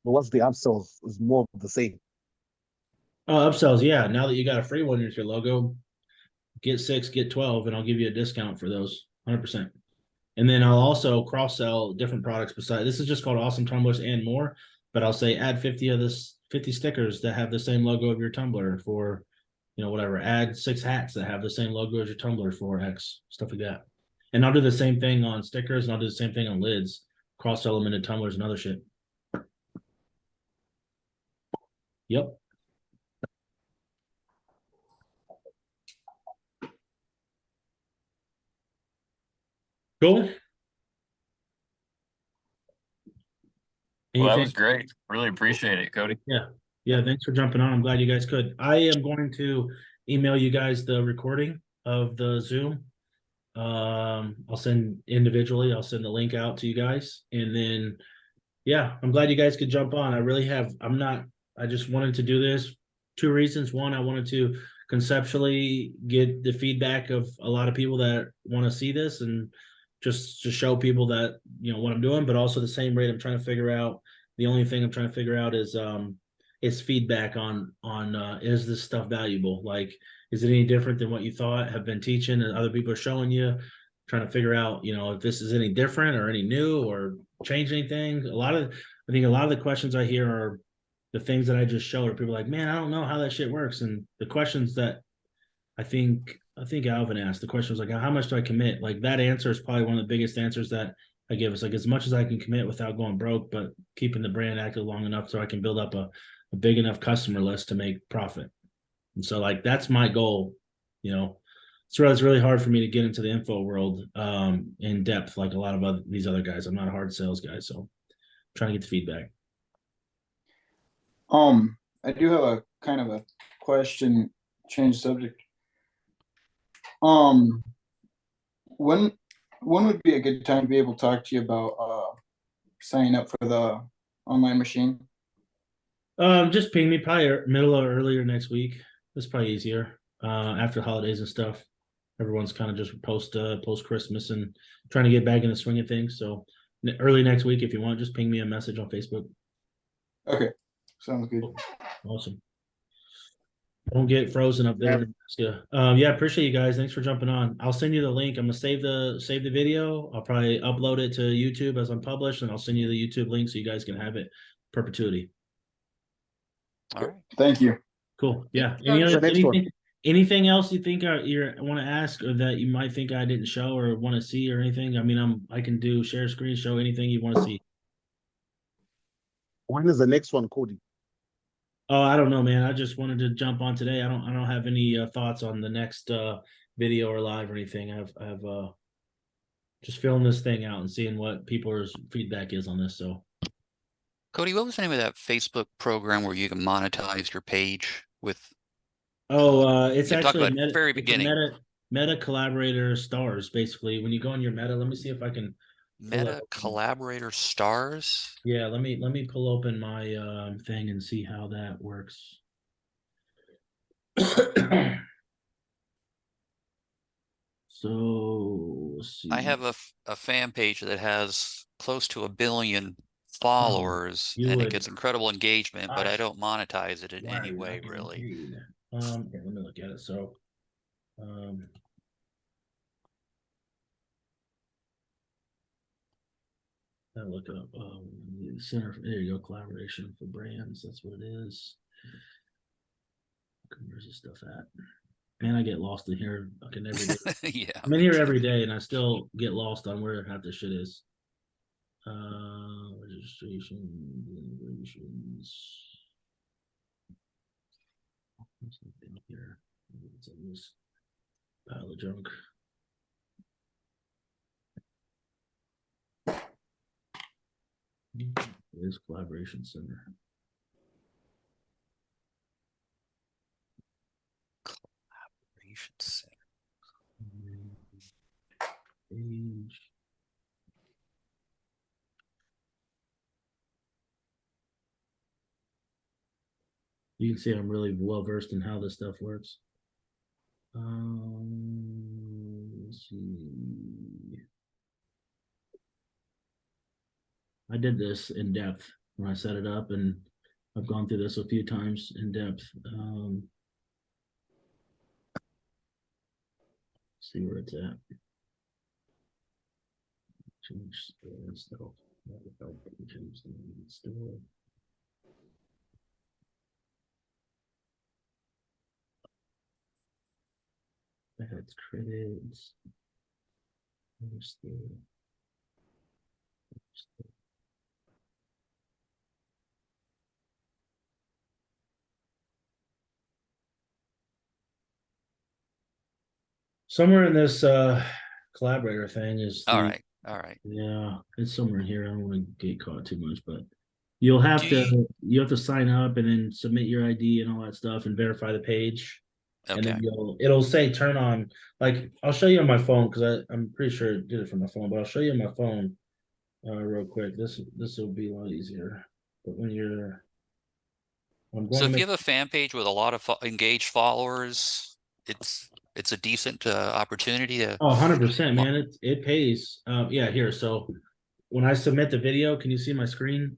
But what's the upsells is more of the same. Oh, upsells, yeah. Now that you got a free one with your logo, get 6, get 12, and I'll give you a discount for those 100%. And then I'll also cross sell different products besides this is just called Awesome Tumblers and more. But I'll say add 50 of this 50 stickers that have the same logo of your tumbler for, whatever. Add 6 hats that have the same logo as your tumbler for X, stuff like that. And I'll do the same thing on stickers and I'll do the same thing on lids, cross sell them into tumblers and other shit. Yep. Cool. Well, that Anything? was great. Really appreciate it, Cody. Yeah. Yeah. Thanks for jumping on. I'm glad you guys could. I am going to email you guys the recording of the Zoom. I'll send individually, I'll send the link out to you guys. And then, yeah, I'm glad you guys could jump on. I just wanted to do this. 2 reasons. One, I wanted to conceptually get the feedback of a lot of people that want to see this and just to show people that, what I'm doing, but also the same rate I'm trying to figure out. The only thing I'm trying to figure out is feedback on is this stuff valuable? Like, is it any different than what you thought have been teaching and other people are showing you? Trying to figure out, if this is any different or any new or change anything. I think a lot of the questions I hear are the things that I just showed. Or people like, man, I don't know how that shit works. And the questions that I think Alvin asked, the question was like, how much do I commit? Like that answer is probably one of the biggest answers that I give. It's like as much as I can commit without going broke, but keeping the brand active long enough so I can build up a big enough customer list to make profit. And so like that's my goal, So it's really hard for me to get into the info world in depth like a lot of these other guys. I'm not a hard sales guy, so I'm trying to get the feedback. I do have a kind of a question, change subject. Um, when would be a good time to be able to talk to you about signing up for the online machine? Just ping me probably middle or earlier next week. That's probably easier. After holidays and stuff. Everyone's kind of just post Christmas and trying to get back in the swing of things. So early next week, if you want, just ping me a message on Facebook. Okay, sounds good. Awesome. Don't get frozen up there. Yeah. Yeah, appreciate you guys. Thanks for jumping on. I'll send you the link. I'm gonna save the video. I'll probably upload it to YouTube as I'm published, and I'll send you the YouTube link so you guys can have it perpetuity. All right. Thank you. Cool. Yeah. Anything else you think you want to ask or that you might think I didn't show or want to see or anything? I mean, I can do share screen, show anything you want to see. When is the next one, Cody? Oh, I don't know, man. I just wanted to jump on today. I don't have any thoughts on the next video or live or anything. I've just filling this thing out and seeing what people's feedback is on this. So, Cody, what was the name of that Facebook program where you can monetize your page with? it's you talked actually about very beginning. Meta collaborator stars. Basically, when you go on your Meta, let me see if I can. Meta collaborator stars. Yeah, let me pull open my thing and see how that works. So let's see. I have a fan page that has close to 1 billion followers and it gets incredible engagement, but I don't monetize it in any way, really. Here, let me look at it. So, I look up center. There you go, collaboration for brands. That's what it is. Where's this stuff at? Man, I get lost in here fucking every day. Yeah. I'm in here every day and I still get lost on where half this shit is. Registration, integrations. What's down here? It's in this pile of junk. This collaboration center. Collaboration center. Page. You can see I'm really well versed in how this stuff works. Let's see. I did this in depth when I set it up, and I've gone through this a few times in depth. See where it's at. Change stuff. Change the store. That's credits. There's the somewhere in this collaborator thing is All the right. All right. yeah, it's somewhere in here. I don't want to get caught too much, but you'll have Do to you? sign up and then submit your ID and all that stuff and verify the page. And Okay. then it'll say turn on, like I'll show you on my phone because I'm pretty sure it did it from my phone, but I'll show you on my phone real quick. This will be a lot easier. But when I'm going So to if you make have a fan page with a lot of engaged followers, it's a decent opportunity to. 100%, man. It pays. Yeah, here. So when I submit the video, can you see my screen?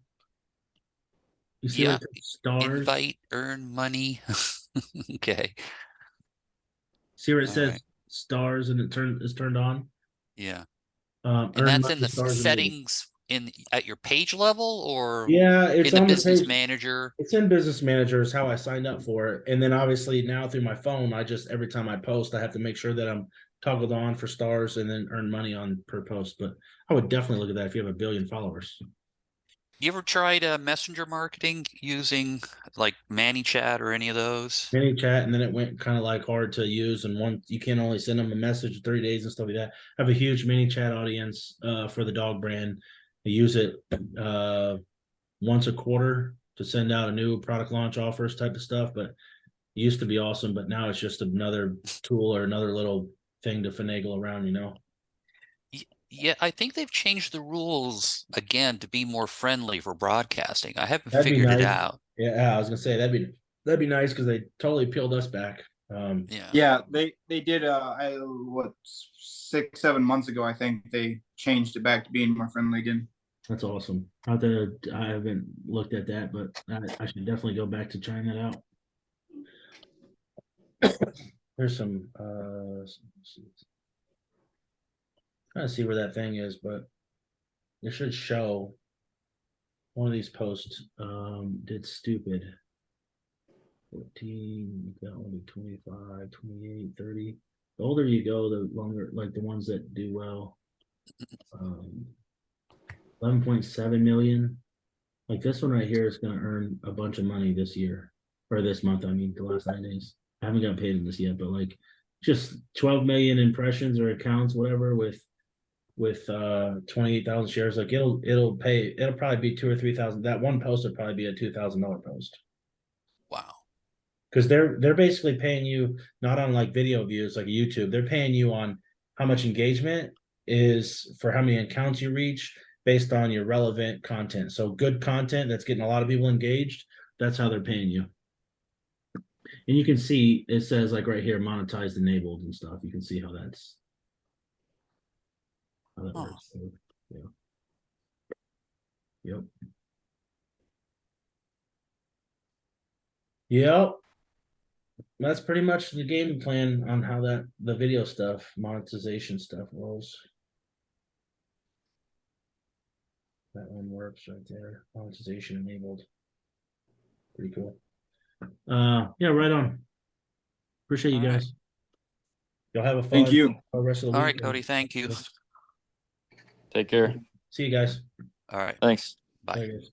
You see where Yeah. it says stars? Invite, earn money. Okay. See where it All says right. stars and it's turned on? Yeah. And Earn that's in money the stars enabled. settings at your page level or Yeah, it's in the on the business page. manager. It's in Business Manager is how I signed up for it. And then obviously now through my phone, I just every time I post, I have to make sure that I'm toggled on for stars and then earn money on per post. But I would definitely look at that if you have 1 billion followers. You ever tried messenger marketing using like ManyChat or any of those? Many chat, and then it went kind of like hard to use. And one, you can only send them a message 3 days and stuff like that. I have a huge mini chat audience for the dog brand. I use it once a quarter to send out a new product launch offers type of stuff. But it used to be awesome, but now it's just another tool or another little thing to finagle around. Yeah, I think they've changed the rules again to be more friendly for broadcasting. I haven't That'd be figured it nice. out. Yeah, I was gonna say that'd be nice because they totally peeled us back. Yeah. Yeah, they did. What 6 7 months ago, I think they changed it back to being more friendly again. That's awesome. Not that I haven't looked at that, but I should definitely go back to trying that out. There's some trying to see where that thing is, but it should show one of these posts did stupid. 14, that one be 25, 28, 30. The older you go, the longer, like the ones that do well. 11.7 million. Like this one right here is going to earn a bunch of money this year or this month. I mean, the last 9 days. I haven't got paid in this yet, but like just 12 million impressions or accounts, whatever, with 28,000 shares. Like it'll pay. It'll probably be 2 or 3 thousand. That one post would probably be a $2,000 post Wow. because they're basically paying you not on like video views like YouTube. They're paying you on how much engagement is for how many accounts you reach based on your relevant content. So good content that's getting a lot of people engaged, that's how they're paying you. And you can see it says like right here, monetized enabled and stuff. You can see how that Huh. works. So, yeah. Yep. Yep. That's pretty much the game plan on how the video stuff, monetization stuff rolls. That one works right there. Monetization enabled. Pretty cool. Yeah, right on. Appreciate you All right. guys. Y'all have a fun Thank you. rest of the All week. right, Cody, thank you. Take care. See you guys. All right, Thanks. bye. There it is.